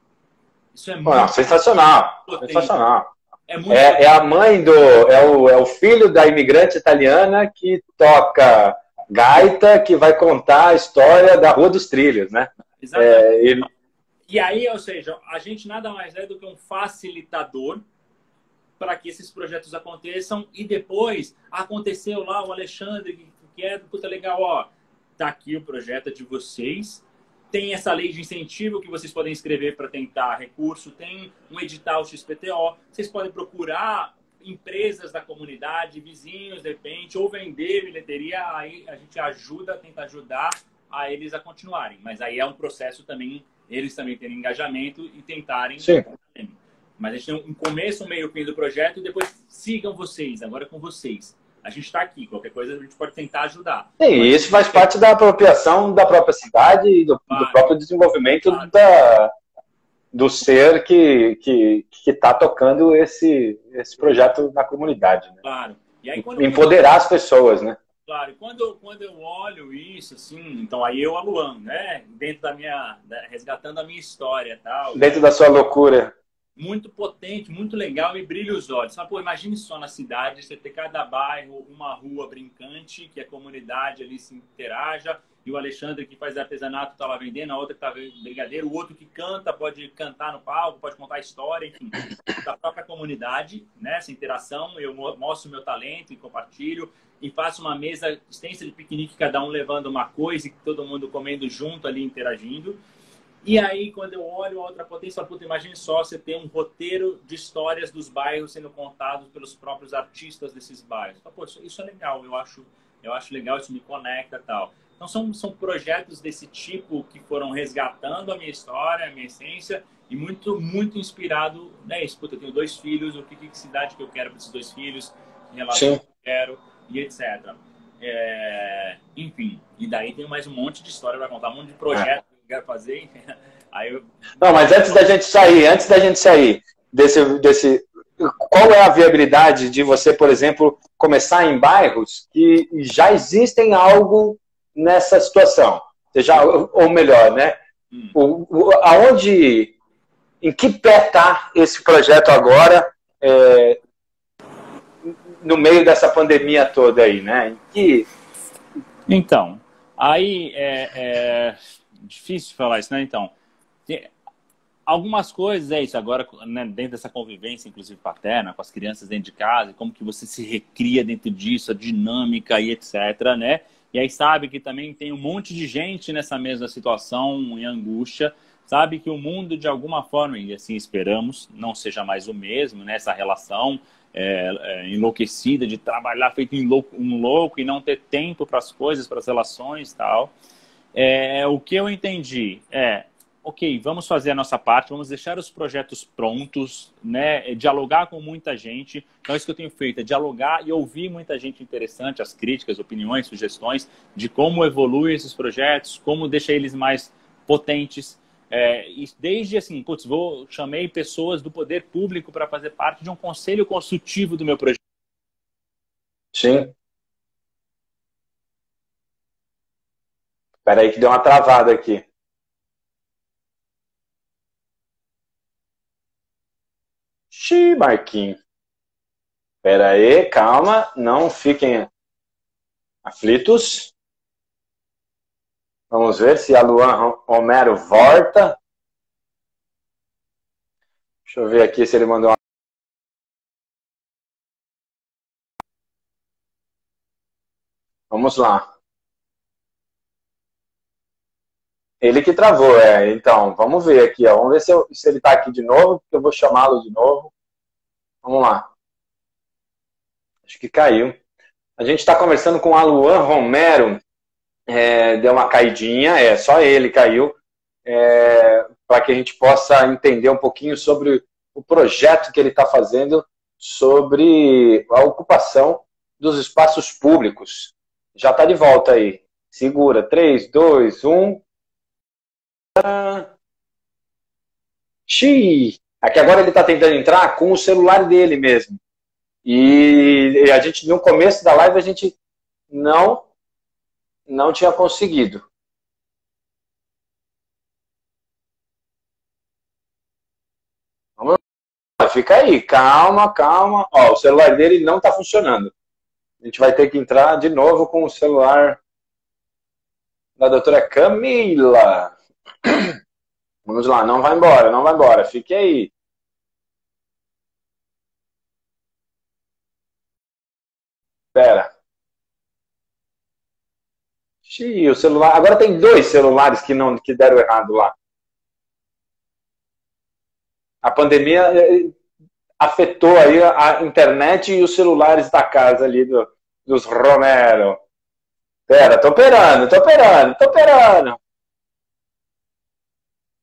[SPEAKER 2] Isso é muito
[SPEAKER 1] sensacional,
[SPEAKER 2] potente.
[SPEAKER 1] sensacional.
[SPEAKER 2] É
[SPEAKER 1] a mãe é o filho da imigrante italiana que toca gaita, que vai contar a história da Rua dos Trilhos, né?
[SPEAKER 2] Exatamente. E aí, ou seja, a gente nada mais é do que um facilitador para que esses projetos aconteçam. E depois aconteceu lá o Alexandre, que é puta legal, ó, tá aqui o projeto de vocês. Tem essa lei de incentivo que vocês podem escrever para tentar recurso. Tem um edital XPTO. Vocês podem procurar empresas da comunidade, vizinhos, de repente, ou vender bilheteria. Aí a gente tenta ajudar a eles a continuarem. Mas aí é um processo também, eles também terem engajamento e tentarem.
[SPEAKER 1] Sim.
[SPEAKER 2] Mas a gente tem um começo, um meio, fim do projeto e depois sigam vocês, agora com vocês. A gente está aqui, qualquer coisa a gente pode tentar ajudar.
[SPEAKER 1] Sim, e isso faz parte da apropriação da própria cidade e do próprio desenvolvimento do ser que está tocando esse projeto na comunidade. Né?
[SPEAKER 2] Claro. E aí,
[SPEAKER 1] empoderar as pessoas, né?
[SPEAKER 2] Claro. E quando eu olho isso, assim, então aí eu, a Luan, né? Dentro resgatando a minha história e tal.
[SPEAKER 1] Dentro da sua loucura.
[SPEAKER 2] Muito potente, muito legal, e brilha os olhos. Pô, imagine só na cidade, você ter cada bairro uma rua brincante, que a comunidade ali se interaja, e o Alexandre que faz artesanato está lá vendendo, a outra que está brigadeiro, o outro que canta, pode cantar no palco, pode contar a história, enfim, da própria comunidade, né? Essa interação, eu mostro o meu talento e compartilho, e faço uma mesa extensa de piquenique, cada um levando uma coisa, e todo mundo comendo junto ali, interagindo. E aí, quando eu olho a outra potência, eu falo, imagine só você ter um roteiro de histórias dos bairros sendo contados pelos próprios artistas desses bairros. Pô, isso é legal, eu acho legal, isso me conecta e tal. Então, são projetos desse tipo que foram resgatando a minha história, a minha essência, e muito, muito inspirado, né? Escuta, eu tenho 2 filhos, que cidade que eu quero para esses 2 filhos, em relação ao que eu quero, e etc. Enfim, e daí tem mais um monte de história para contar, um monte de projetos. Quero fazer. Aí
[SPEAKER 1] Não, mas antes da gente sair desse qual é a viabilidade de você, por exemplo, começar em bairros que já existem algo nessa situação? Já, ou melhor, né? Aonde, em que pé está esse projeto agora, no meio dessa pandemia toda aí, né? Em que...
[SPEAKER 2] Então, aí é difícil falar isso, né? Então, algumas coisas é isso agora, né, dentro dessa convivência, inclusive paterna, com as crianças dentro de casa, e como que você se recria dentro disso, a dinâmica e etc, né? E aí sabe que também tem um monte de gente nessa mesma situação, em angústia, sabe que o mundo de alguma forma, e assim esperamos, não seja mais o mesmo, né? Essa relação enlouquecida de trabalhar feito um louco e não ter tempo para as coisas, para as relações e tal. O que eu entendi ok, vamos fazer a nossa parte, vamos deixar os projetos prontos, né? Dialogar com muita gente. Então, isso que eu tenho feito é dialogar e ouvir muita gente interessante, as críticas, opiniões, sugestões de como evoluem esses projetos, como deixar eles mais potentes. E desde assim, chamei pessoas do poder público para fazer parte de um conselho consultivo do meu projeto.
[SPEAKER 1] Sim. Espera aí que deu uma travada aqui. Xiii, Marquinhos. Espera aí, calma, não fiquem aflitos. Vamos ver se a Luan Romero volta. Deixa eu ver aqui se ele mandou uma... Vamos lá. Ele que travou, Então, vamos ver aqui, ó. Vamos ver se ele está aqui de novo, porque eu vou chamá-lo de novo. Vamos lá. Acho que caiu. A gente está conversando com a Luan Romero. Deu uma caidinha, só ele caiu. Para que a gente possa entender um pouquinho sobre o projeto que ele está fazendo sobre a ocupação dos espaços públicos. Já está de volta aí. Segura. 3, 2, 1. Xiii. Aqui agora ele está tentando entrar com o celular dele mesmo. E a gente, no começo da live, a gente não tinha conseguido. Vamos lá, fica aí, calma, calma. Ó, o celular dele não está funcionando. A gente vai ter que entrar de novo com o celular da doutora Camila. Vamos lá, não vai embora, não vai embora. Fique aí. Espera. Xiii, o celular. Agora tem 2 celulares que deram errado lá. A pandemia afetou aí a internet e os celulares da casa ali dos Romero. Pera, tô operando, tô operando, tô operando.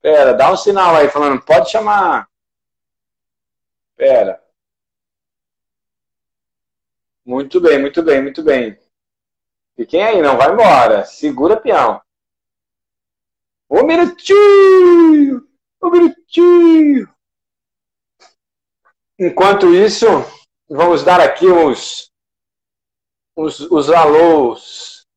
[SPEAKER 1] Pera, dá um sinal aí falando, pode chamar. Pera. Muito bem, muito bem, muito bem. Fiquem aí, não vai embora. Segura, peão. Um minutinho! Um minutinho! Enquanto isso, vamos dar aqui os alôs.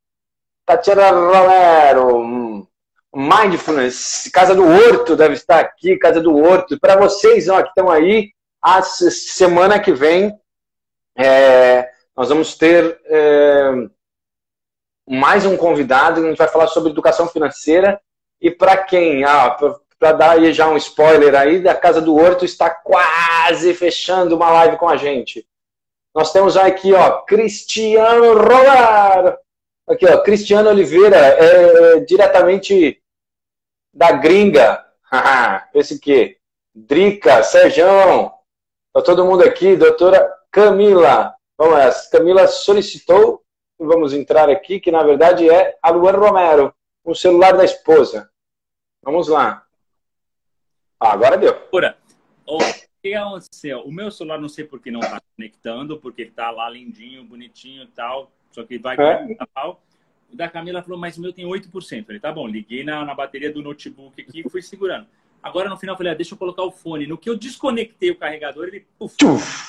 [SPEAKER 1] Tatiana Romero, Mindfulness, Casa do Horto deve estar aqui, Casa do Horto. Para vocês ó, que estão aí, a semana que vem nós vamos ter mais um convidado, a gente vai falar sobre educação financeira. E para quem, para dar aí já um spoiler aí, da Casa do Horto está quase fechando uma live com a gente. Nós temos aqui, ó, Cristiano Romero. Aqui, ó, Cristiano Oliveira, diretamente da gringa. Esse aqui. Drica, Serjão. Tá todo mundo aqui. Doutora Camila. Vamos lá. Camila solicitou. Vamos entrar aqui, que na verdade é a Luan Romero. O celular da esposa. Vamos lá. Agora deu.
[SPEAKER 2] O que aconteceu? O meu celular, não sei por que não está conectando, porque ele está lá lindinho, bonitinho e tal. Só que vai conectar tal. O da Camila falou, mas o meu tem 8%. Eu falei, tá bom, liguei na bateria do notebook aqui e fui segurando. Agora, no final, eu falei, deixa eu colocar o fone. No que eu desconectei o carregador, ele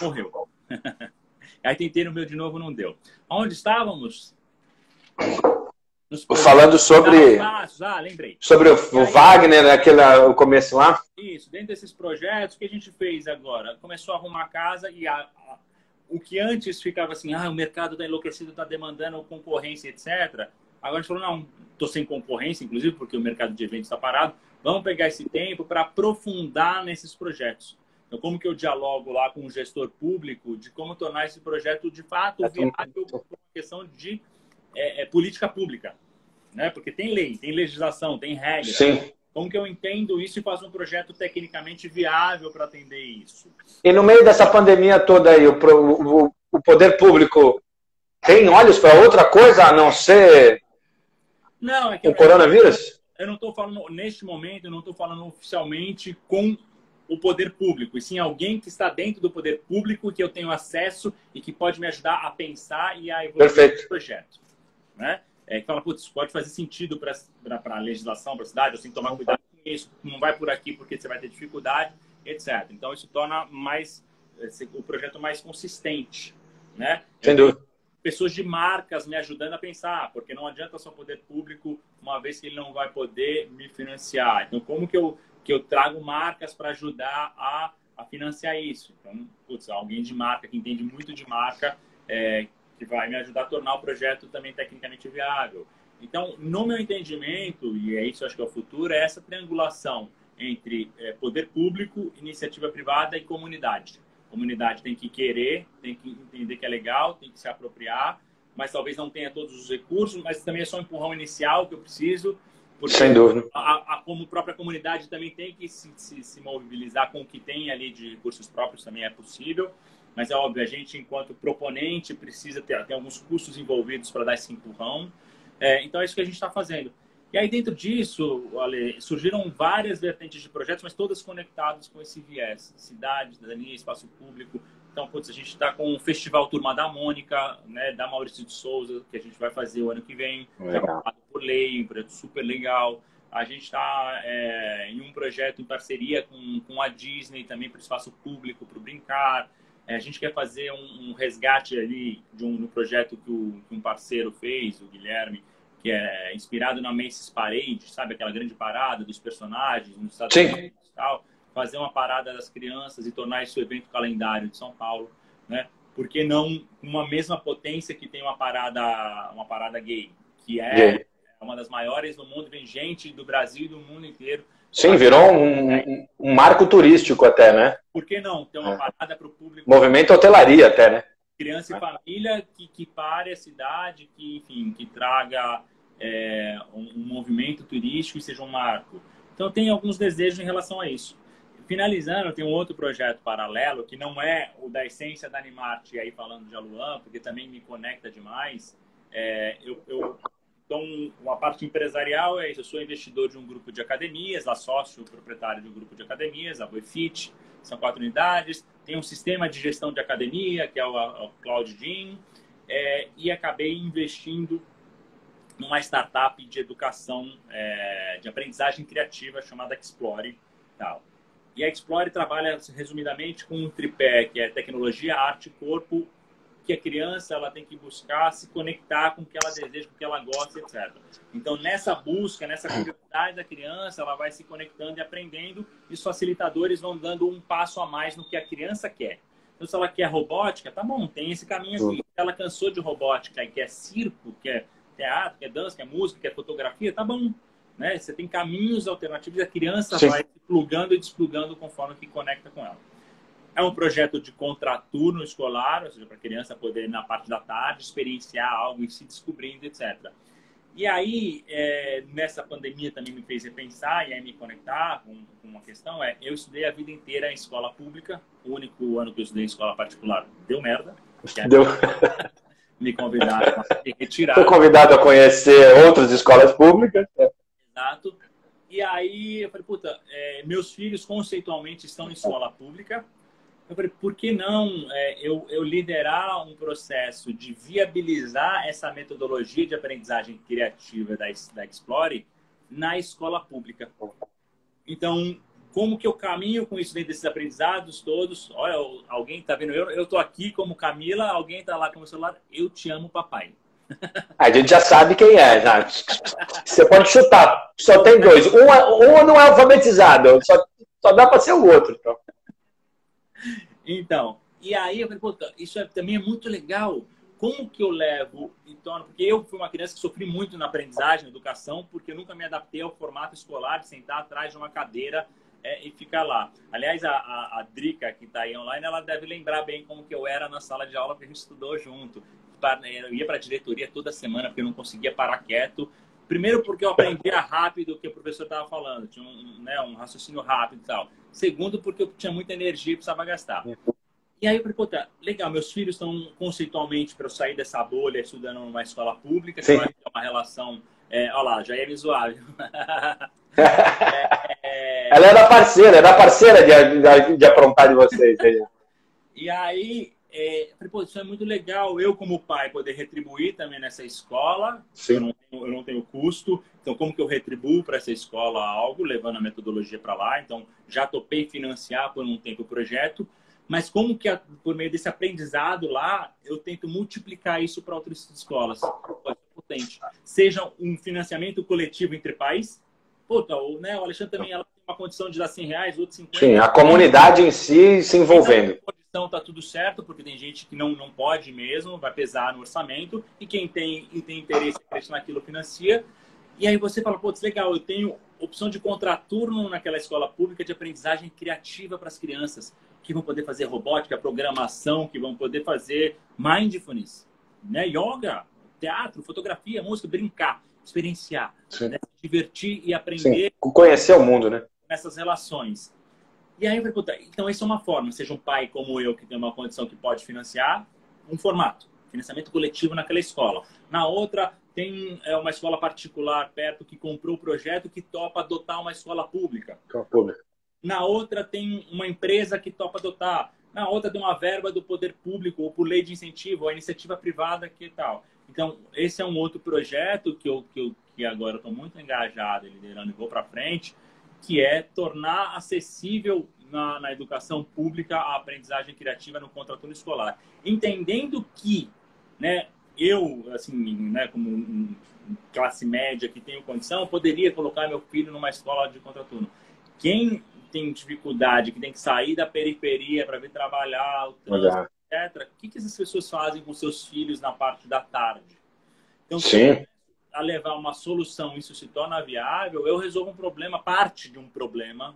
[SPEAKER 2] morreu. Aí tentei no meu de novo, não deu. Onde estávamos?
[SPEAKER 1] Falando sobre...
[SPEAKER 2] lembrei.
[SPEAKER 1] Sobre o Wagner, o começo lá?
[SPEAKER 2] Isso, dentro desses projetos, o que a gente fez agora? Começou a arrumar a casa e o que antes ficava assim, o mercado está enlouquecido, está demandando concorrência, etc. Agora a gente falou, não, estou sem concorrência, inclusive, porque o mercado de eventos está parado. Vamos pegar esse tempo para aprofundar nesses projetos. Então, como que eu dialogo lá com o gestor público de como tornar esse projeto, de fato, viável por uma questão de política pública, né? Porque tem lei, tem legislação, tem regra.
[SPEAKER 1] Sim.
[SPEAKER 2] Como que eu entendo isso e faço um projeto tecnicamente viável para atender isso?
[SPEAKER 1] E no meio dessa pandemia toda aí, o poder público tem olhos para outra coisa a não ser o coronavírus?
[SPEAKER 2] Eu não estou falando, neste momento, eu não estou falando oficialmente com o poder público, e sim alguém que está dentro do poder público, que eu tenho acesso e que pode me ajudar a pensar e a evoluir o projeto. Né? Que fala, putz, isso pode fazer sentido para a legislação, para a cidade, assim, tomar cuidado com isso, não vai por aqui porque você vai ter dificuldade, etc. Então, isso torna o projeto mais consistente. Né?
[SPEAKER 1] Sem dúvida.
[SPEAKER 2] Pessoas de marcas me ajudando a pensar, porque não adianta só o poder público, uma vez que ele não vai poder me financiar. Então, como que eu trago marcas para ajudar a financiar isso? Então, putz, alguém de marca, que entende muito de marca, que vai me ajudar a tornar o projeto também tecnicamente viável. Então, no meu entendimento, e é isso acho que é o futuro, é essa triangulação entre poder público, iniciativa privada e comunidade. A comunidade tem que querer, tem que entender que é legal, tem que se apropriar, mas talvez não tenha todos os recursos, mas também é só um empurrão inicial que eu preciso, porque
[SPEAKER 1] sem dúvida.
[SPEAKER 2] Como própria comunidade também tem que se mobilizar com o que tem ali de recursos próprios, também é possível. Mas é óbvio, a gente, enquanto proponente, precisa ter alguns custos envolvidos para dar esse empurrão. Então, é isso que a gente está fazendo. E aí, dentro disso, Ale, surgiram várias vertentes de projetos, mas todas conectadas com esse viés. Cidade, cidadania, espaço público. Então, putz, a gente está com o Festival Turma da Mônica, né, da Maurício de Souza, que a gente vai fazer o ano que vem.
[SPEAKER 1] Legal.
[SPEAKER 2] Por lei, um projeto super legal. A gente está em um projeto em parceria com a Disney, também para o espaço público, para o Brincar. A gente quer fazer um resgate ali no projeto que um parceiro fez, o Guilherme, que é inspirado na Macy's Parade, sabe? Aquela grande parada dos personagens nos Estados Unidos e tal. Fazer uma parada das crianças e tornar isso evento calendário de São Paulo, né? Por que não uma mesma potência que tem uma parada gay, que é uma das maiores no mundo, vem gente do Brasil e do mundo inteiro.
[SPEAKER 1] Sim, virou um marco turístico até, né?
[SPEAKER 2] Por que não? Ter uma parada para o público.
[SPEAKER 1] Movimento hotelaria até, né?
[SPEAKER 2] Criança e família que pare a cidade, que, enfim, que traga um movimento turístico e seja um marco. Então, tem alguns desejos em relação a isso. Finalizando, tem um outro projeto paralelo, que não é o da essência da Animarte, aí falando de Aluan, porque também me conecta demais. Então, uma parte empresarial é isso. Eu sou investidor de um grupo de academias, lá sócio proprietário de um grupo de academias, a Boifit, são 4 unidades. Tem um sistema de gestão de academia, que é o Cloud Gym, e acabei investindo numa startup de educação, de aprendizagem criativa chamada Explore. Tal. E a Explore trabalha, resumidamente, com um tripé, que é tecnologia, arte, corpo, que a criança ela tem que buscar se conectar com o que ela deseja, com o que ela gosta, etc. Então, nessa busca, nessa curiosidade da criança, ela vai se conectando e aprendendo, e os facilitadores vão dando um passo a mais no que a criança quer. Então, se ela quer robótica, tá bom, tem esse caminho aqui. Se ela cansou de robótica e quer circo, quer teatro, quer dança, quer música, quer fotografia, tá bom. Né? Você tem caminhos alternativos e a criança vai se plugando e desplugando conforme que conecta com ela. É um projeto de contraturno escolar, ou seja, para a criança poder, na parte da tarde, experienciar algo e se descobrindo, etc. E aí, nessa pandemia também me fez repensar e aí me conectar com uma questão. Eu estudei a vida inteira em escola pública. O único ano que eu estudei em escola particular deu merda.
[SPEAKER 1] Deu.
[SPEAKER 2] Me convidaram a me retirar.
[SPEAKER 1] Fui convidado a conhecer outras escolas públicas.
[SPEAKER 2] Exato. E aí eu falei, puta, meus filhos conceitualmente estão em escola pública. Eu falei, por que não eu liderar um processo de viabilizar essa metodologia de aprendizagem criativa da Explore na escola pública? Então, como que eu caminho com isso dentro desses aprendizados todos? Olha, alguém tá vendo? Eu tô aqui como Camila, alguém tá lá com o celular. Eu te amo, papai.
[SPEAKER 1] A gente já sabe quem é, já. Você pode chutar. Só tem dois. Um não é alfabetizado. Só dá para ser o outro.
[SPEAKER 2] Então, e aí eu falei, pô, isso também é muito legal. Como que eu levo e torno... Porque eu fui uma criança que sofri muito na aprendizagem, na educação, porque eu nunca me adaptei ao formato escolar de sentar atrás de uma cadeira e ficar lá. Aliás, a Drica, que está aí online, ela deve lembrar bem como que eu era na sala de aula, porque a gente estudou junto. Eu ia para a diretoria toda semana, porque eu não conseguia parar quieto. Primeiro, porque eu aprendia rápido o que o professor estava falando. Tinha um raciocínio rápido e tal. Segundo, porque eu tinha muita energia e precisava gastar. E aí eu falei, pô, tá, legal, meus filhos estão conceitualmente para eu sair dessa bolha estudando numa escola pública, que vai ter uma relação... olha lá, já ia me zoar.
[SPEAKER 1] Ela era parceira de aprontar de vocês.
[SPEAKER 2] E aí, falei, pô, isso é muito legal, eu como pai poder retribuir também nessa escola. Eu não tenho custo, então como que eu retribuo para essa escola algo, levando a metodologia para lá? Então, já topei financiar por um tempo o projeto, mas como que, por meio desse aprendizado lá, eu tento multiplicar isso para outras escolas? Pode ser potente. Seja um financiamento coletivo entre pais. Puta, o Alexandre também ela tem uma condição de dar R$100, outros 50.
[SPEAKER 1] Sim, a comunidade em si se envolvendo.
[SPEAKER 2] Então tá tudo certo, porque tem gente que não pode mesmo, vai pesar no orçamento, e quem tem interesse naquilo financia. E aí você fala, putz, legal, eu tenho opção de contraturno naquela escola pública de aprendizagem criativa para as crianças, que vão poder fazer robótica, programação, que vão poder fazer mindfulness, né? Yoga, teatro, fotografia, música, brincar, experienciar, né? Se divertir e aprender.
[SPEAKER 1] Sim. Conhecer o mundo, né?
[SPEAKER 2] Nessas relações. E aí eu falei, então essa é uma forma, seja um pai como eu, que tem uma condição que pode financiar, um formato, financiamento coletivo naquela escola. Na outra, tem uma escola particular perto que comprou o projeto que topa adotar uma escola pública. Na outra, tem uma empresa que topa adotar. Na outra, tem uma verba do poder público, ou por lei de incentivo, ou a iniciativa privada, que tal. Então, esse é um outro projeto que agora eu estou muito engajado, liderando e vou para frente, que é tornar acessível na educação pública a aprendizagem criativa no contraturno escolar. Entendendo que, né, eu, assim, né, como classe média que tenho condição, poderia colocar meu filho numa escola de contraturno. Quem tem dificuldade, que tem que sair da periferia para vir trabalhar, o trânsito, etc., o que essas pessoas fazem com seus filhos na parte da tarde? Então,
[SPEAKER 1] sim,
[SPEAKER 2] a levar uma solução, isso se torna viável, eu resolvo um problema, parte de um problema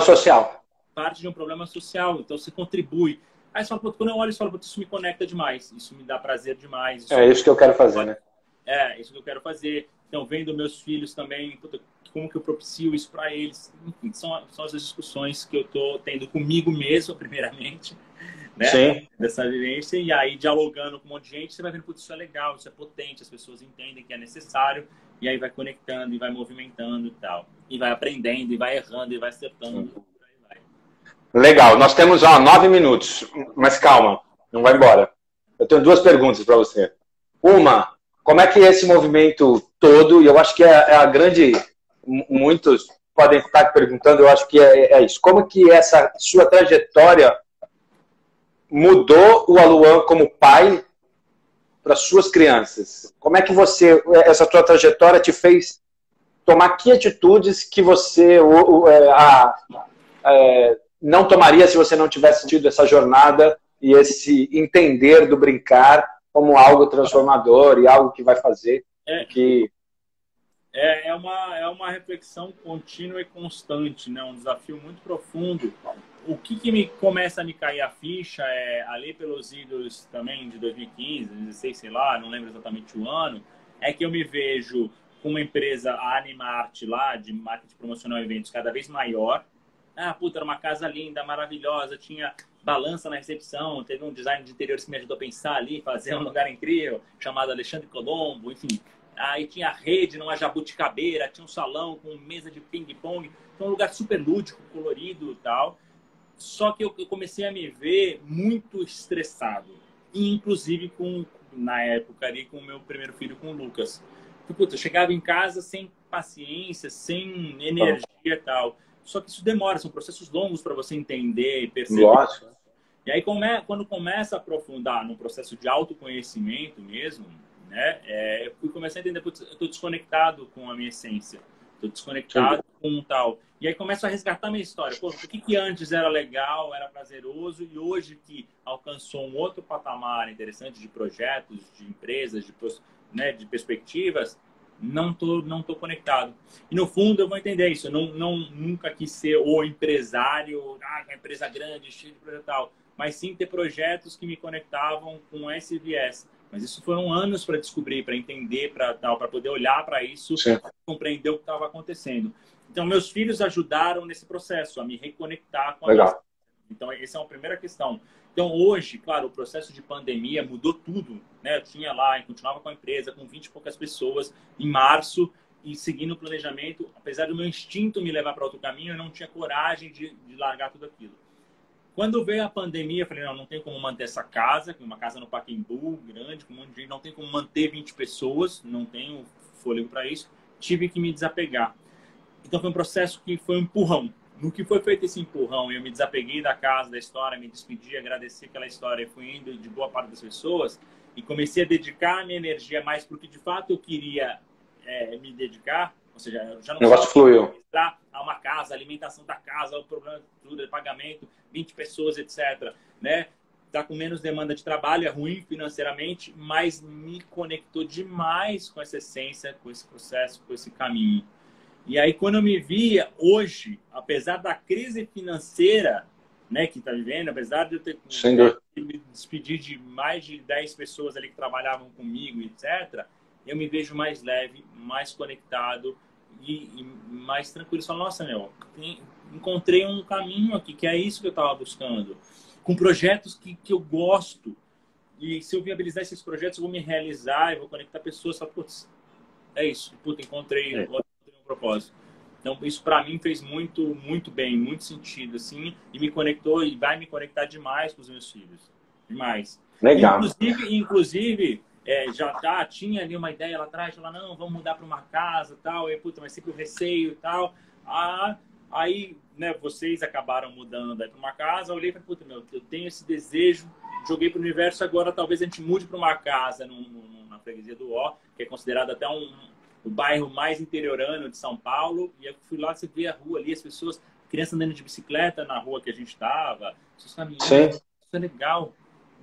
[SPEAKER 1] social.
[SPEAKER 2] Parte de um problema social, então você contribui. Aí você fala, quando eu olho, você fala, isso me conecta demais, isso me dá prazer demais.
[SPEAKER 1] Isso que eu quero fazer, né?
[SPEAKER 2] Isso que eu quero fazer. Então, vendo meus filhos também, como que eu propicio isso para eles? Enfim, são as discussões que eu estou tendo comigo mesmo, primeiramente, né?
[SPEAKER 1] Sim.
[SPEAKER 2] Dessa vivência, e aí dialogando com um monte de gente, você vai vendo que isso é legal, isso é potente, as pessoas entendem que é necessário, e aí vai conectando, e vai movimentando e tal. E vai aprendendo, e vai errando, e vai acertando.
[SPEAKER 1] Legal, nós temos 9 minutos, mas calma, não vai embora. Eu tenho 2 perguntas para você. Uma, como é que esse movimento todo, e eu acho que é a grande... Muitos podem estar perguntando, eu acho que é isso. Como que essa sua trajetória mudou o Aluan como pai para suas crianças? Como é que essa tua trajetória te fez tomar que atitudes que você não tomaria se você não tivesse tido essa jornada e esse entender do brincar como algo transformador e algo que vai fazer que...
[SPEAKER 2] É uma reflexão contínua e constante, né? Um desafio muito profundo. O que começa a me cair a ficha ali pelos idos também de 2015, 2016, sei lá, não lembro exatamente o ano, é que eu me vejo com uma empresa, a Animarte lá, de marketing promocional e eventos, cada vez maior. Era uma casa linda, maravilhosa, tinha balança na recepção, teve um design de interiores que me ajudou a pensar ali, fazer um lugar incrível, chamado Alexandre Colombo, enfim. Aí tinha rede numa jabuticabeira, tinha um salão com mesa de ping-pong, então um lugar super lúdico, colorido e tal. Só que eu comecei a me ver muito estressado, e inclusive na época ali com o meu primeiro filho, com o Lucas. Eu chegava em casa sem paciência, sem energia e tal. Só que isso demora, são processos longos para você entender e perceber.
[SPEAKER 1] Lógico.
[SPEAKER 2] E aí, quando começa a aprofundar no processo de autoconhecimento mesmo, né, eu fui começar a entender, putz, eu estou desconectado com a minha essência, estou desconectado com um tal. E aí começo a resgatar minha história. Pô, por que antes era legal, era prazeroso, e hoje que alcançou um outro patamar interessante de projetos, de empresas, de perspectivas, não tô conectado. E no fundo eu vou entender isso. Eu nunca quis ser o empresário, uma empresa grande, cheia de projeto tal, mas sim ter projetos que me conectavam com esse viés. Mas isso foram anos para descobrir, para entender, para poder olhar para isso, compreender o que estava acontecendo. Então, meus filhos ajudaram nesse processo, a me reconectar com a minha... Então, essa é uma primeira questão. Então, hoje, claro, o processo de pandemia mudou tudo, né? Eu tinha lá, eu continuava com a empresa, com 20 e poucas pessoas, em março, e seguindo o planejamento, apesar do meu instinto me levar para outro caminho, eu não tinha coragem de largar tudo aquilo. Quando veio a pandemia, eu falei, não tem como manter essa casa, uma casa no Pacaembu, grande, com um monte de gente, não tem como manter 20 pessoas, não tenho fôlego para isso, tive que me desapegar. Então, foi um processo que foi um empurrão. No que foi feito esse empurrão, eu me desapeguei da casa, da história, me despedi, agradeci aquela história, fui indo de boa parte das pessoas e comecei a dedicar a minha energia mais porque, de fato, eu queria me dedicar, ou seja, eu já não
[SPEAKER 1] fluiu
[SPEAKER 2] a uma casa, a alimentação da casa, o problema de tudo, de pagamento, 20 pessoas, etc. Né? Tá com menos demanda de trabalho, é ruim financeiramente, mas me conectou demais com essa essência, com esse processo, com esse caminho. E aí, quando eu me via hoje, apesar da crise financeira, né, que está vivendo, apesar de eu ter me despedir de mais de 10 pessoas ali que trabalhavam comigo, etc., eu me vejo mais leve, mais conectado e mais tranquilo. Só, nossa, encontrei um caminho aqui, que é isso que eu estava buscando. Com projetos que eu gosto. E se eu viabilizar esses projetos, eu vou me realizar, eu vou conectar pessoas. Só, putz, é isso. Puta, encontrei um propósito. Então, isso para mim fez muito, muito bem, muito sentido, assim, e me conectou e vai me conectar demais com os meus filhos. Demais.
[SPEAKER 1] Legal.
[SPEAKER 2] Inclusive tinha ali uma ideia lá atrás, falar, não, vamos mudar para uma casa e tal, e puta, mas sempre o receio e tal. Aí, né, vocês acabaram mudando para uma casa, eu olhei e falei, puta, eu tenho esse desejo, joguei para o universo, agora talvez a gente mude para uma casa na freguesia do Ó, que é considerado até o bairro mais interiorano de São Paulo, e eu fui lá, você vê a rua ali, as pessoas, crianças andando de bicicleta na rua que a gente estava, pessoas caminhando, isso é legal,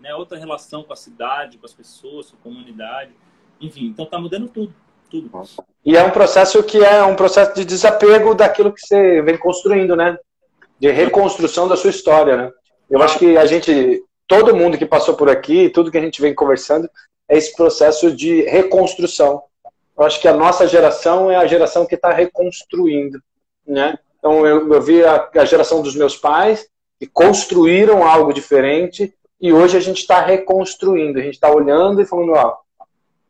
[SPEAKER 2] né? Outra relação com a cidade, com as pessoas, com a comunidade, enfim, então tá mudando tudo.
[SPEAKER 1] E é um processo que é um processo de desapego daquilo que você vem construindo, né? De reconstrução da sua história, né? Eu acho que todo mundo que passou por aqui, tudo que a gente vem conversando, é esse processo de reconstrução. Eu acho que a nossa geração é a geração que está reconstruindo, né? Então, eu vi a geração dos meus pais, que construíram algo diferente, e hoje a gente está reconstruindo. A gente está olhando e falando,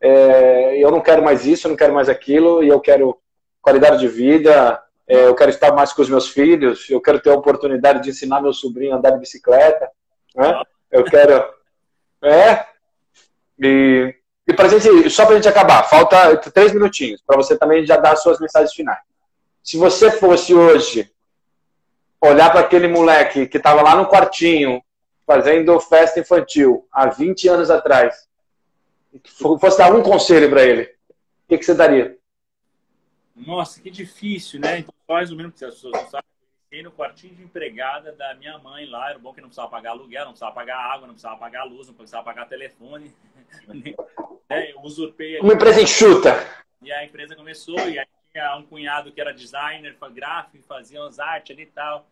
[SPEAKER 1] eu não quero mais isso, eu não quero mais aquilo, e eu quero qualidade de vida, eu quero estar mais com os meus filhos, eu quero ter a oportunidade de ensinar meu sobrinho a andar de bicicleta, né? Eu quero... E só para a gente acabar, falta 3 minutinhos, para você também já dar as suas mensagens finais. Se você fosse hoje olhar para aquele moleque que estava lá no quartinho, fazendo festa infantil, há 20 anos atrás, e fosse dar um conselho para ele, o que você daria?
[SPEAKER 2] Nossa, que difícil, né? Então, mais ou menos, as pessoas não sabem. Fiquei no quartinho de empregada da minha mãe lá. Era bom que não precisava pagar aluguel, não precisava pagar água, não precisava pagar luz, não precisava pagar telefone. Eu usurpei.
[SPEAKER 1] Uma empresa enxuta.
[SPEAKER 2] E a empresa começou, e aí tinha um cunhado que era designer, gráfico, fazia umas artes ali e tal.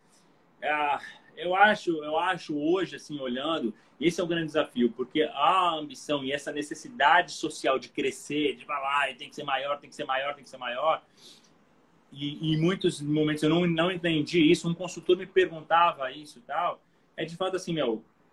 [SPEAKER 2] Eu acho hoje, assim, olhando, esse é o grande desafio, porque a ambição e essa necessidade social de crescer, de falar, tem que ser maior, tem que ser maior, tem que ser maior. E em muitos momentos eu não entendi isso. Um consultor me perguntava isso e tal. É de fato assim,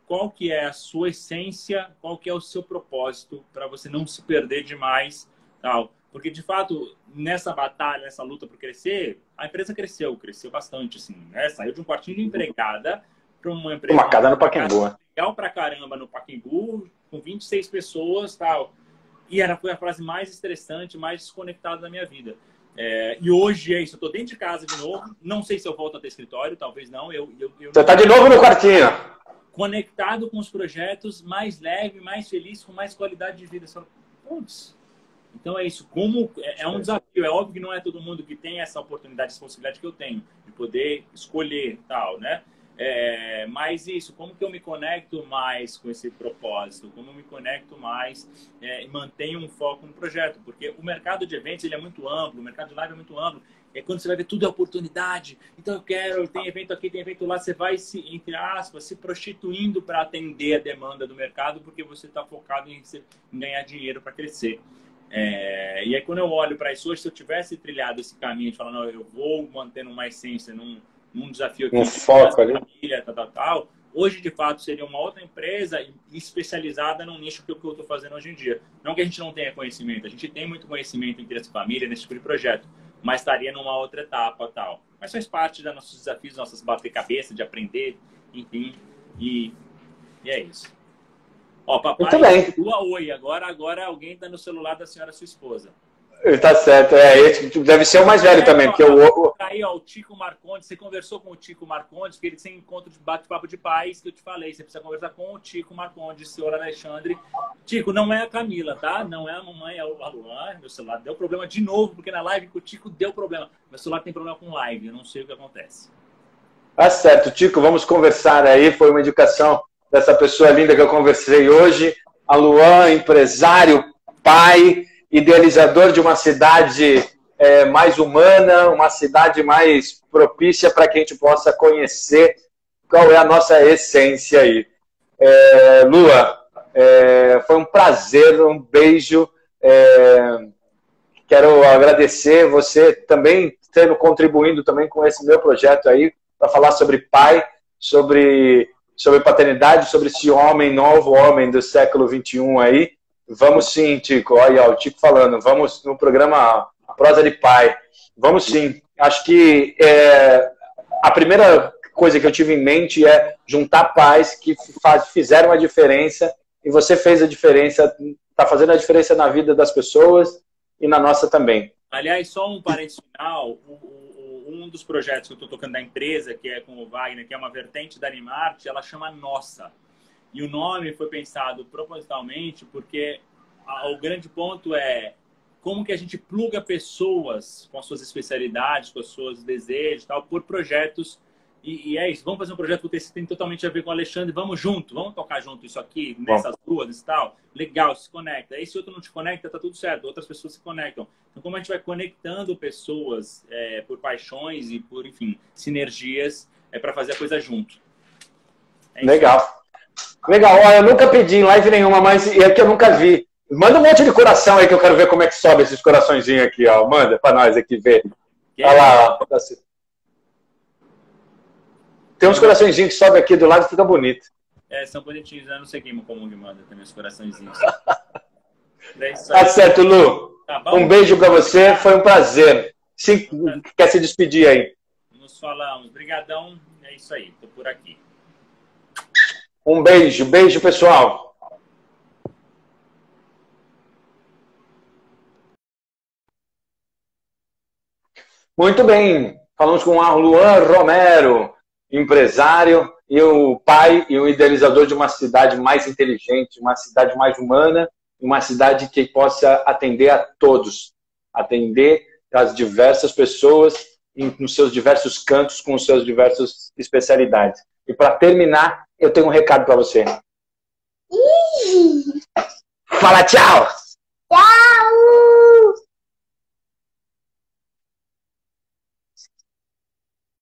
[SPEAKER 2] qual que é a sua essência, qual que é o seu propósito para você não se perder demais, tal. Porque de fato, nessa batalha, nessa luta por crescer, a empresa cresceu bastante, assim, né? Saiu de um quartinho de empregada para uma empresa...
[SPEAKER 1] Uma casa no Pacaembu.
[SPEAKER 2] Legal pra caramba no Pacaembu, com 26 pessoas, tal. E foi a frase mais estressante, mais desconectada da minha vida. E hoje é isso, eu estou dentro de casa de novo, não sei se eu volto a ter escritório, talvez não.
[SPEAKER 1] Você está de novo no quartinho.
[SPEAKER 2] Conectado com os projetos, mais leve, mais feliz, com mais qualidade de vida. Putz, então é isso. Como é um desafio. É óbvio que não é todo mundo que tem essa oportunidade, essa possibilidade que eu tenho, de poder escolher tal, né? Mas isso, como que eu me conecto mais com esse propósito? Como eu me conecto mais e mantenho um foco no projeto? Porque o mercado de eventos ele é muito amplo, o mercado de live é muito amplo. Quando você vai ver tudo é oportunidade. Então tem evento aqui, tem evento lá. Você vai, entre aspas, se prostituindo para atender a demanda do mercado porque você está focado em ganhar dinheiro para crescer. E aí quando eu olho para isso hoje, se eu tivesse trilhado esse caminho de falar, não, eu vou mantendo uma essência num desafio aqui,
[SPEAKER 1] foco ali.
[SPEAKER 2] Família, tal, hoje de fato seria uma outra empresa especializada num nicho que eu estou fazendo hoje em dia. Não que a gente não tenha conhecimento, a gente tem muito conhecimento em criança e família nesse tipo de projeto, mas estaria numa outra etapa tal. Mas faz parte dos nossos desafios, nossas bater-cabeça, de aprender, enfim, e é isso. Ó, papai,
[SPEAKER 1] muito bem.
[SPEAKER 2] Oi, agora alguém está no celular da senhora, sua esposa.
[SPEAKER 1] Tá certo, esse deve ser o mais velho também, porque
[SPEAKER 2] Aí, ó, o Tico Marcondes, você conversou com o Tico Marcondes, porque ele tem encontro de bate-papo de pais, que eu te falei, você precisa conversar com o Tico Marcondes, senhor Alexandre. Tico, não é a Camila, tá? Não é a mamãe, é a Luan, meu celular deu problema de novo, porque na live com o Tico deu problema. Meu celular tem problema com live, eu não sei o que acontece.
[SPEAKER 1] Tá certo, Tico, vamos conversar aí, foi uma indicação dessa pessoa linda que eu conversei hoje, a Luan, empresário, pai, idealizador de uma cidade mais humana, uma cidade mais propícia para que a gente possa conhecer qual é a nossa essência aí. Lua, foi um prazer, um beijo. Quero agradecer você também tendo contribuindo também com esse meu projeto aí, para falar sobre pai, sobre paternidade, sobre esse homem, novo homem do século XXI aí. Vamos sim, Tico. Olha, o Tico falando. Vamos no programa Prosa de Pai. Vamos sim. Acho que a primeira coisa que eu tive em mente é juntar pais que fizeram a diferença e você fez a diferença, está fazendo a diferença na vida das pessoas e na nossa também.
[SPEAKER 2] Aliás, só um parênteses final. Um dos projetos que eu estou tocando da empresa, que é com o Wagner, que é uma vertente da Animarte, ela chama Nossa. E o nome foi pensado propositalmente porque o grande ponto é como que a gente pluga pessoas com as suas especialidades, com os seus desejos, tal, por projetos. E é isso, vamos fazer um projeto que tem totalmente a ver com o Alexandre, vamos junto, vamos tocar junto isso aqui, nessas duas e tal. Legal, se conecta. Aí se outro não te conecta, tá tudo certo, outras pessoas se conectam. Então como a gente vai conectando pessoas por paixões e por, enfim, sinergias, para fazer a coisa junto.
[SPEAKER 1] Legal. Legal, olha, eu nunca pedi em live nenhuma, mas é que eu nunca vi. Manda um monte de coração aí que eu quero ver como é que sobe esses coraçõezinhos aqui, ó. Manda pra nós aqui ver. Olha lá, ó. Tem uns coraçõezinhos que sobem aqui do lado e fica bonito.
[SPEAKER 2] São bonitinhos, eu não sei quem como que manda também os coraçõezinhos.
[SPEAKER 1] Tá certo, Lu. Tá bom? Um beijo pra você, foi um prazer. Sim, quer se despedir aí?
[SPEAKER 2] Nos falamos. Brigadão, é isso aí, tô por aqui.
[SPEAKER 1] Um beijo, beijo pessoal. Muito bem, falamos com a Luan Romero, empresário e o pai e o idealizador de uma cidade mais inteligente, uma cidade mais humana, uma cidade que possa atender a todos, atender as diversas pessoas nos seus diversos cantos, com os seus diversas especialidades. E para terminar, eu tenho um recado para você. Fala tchau!
[SPEAKER 3] Tchau!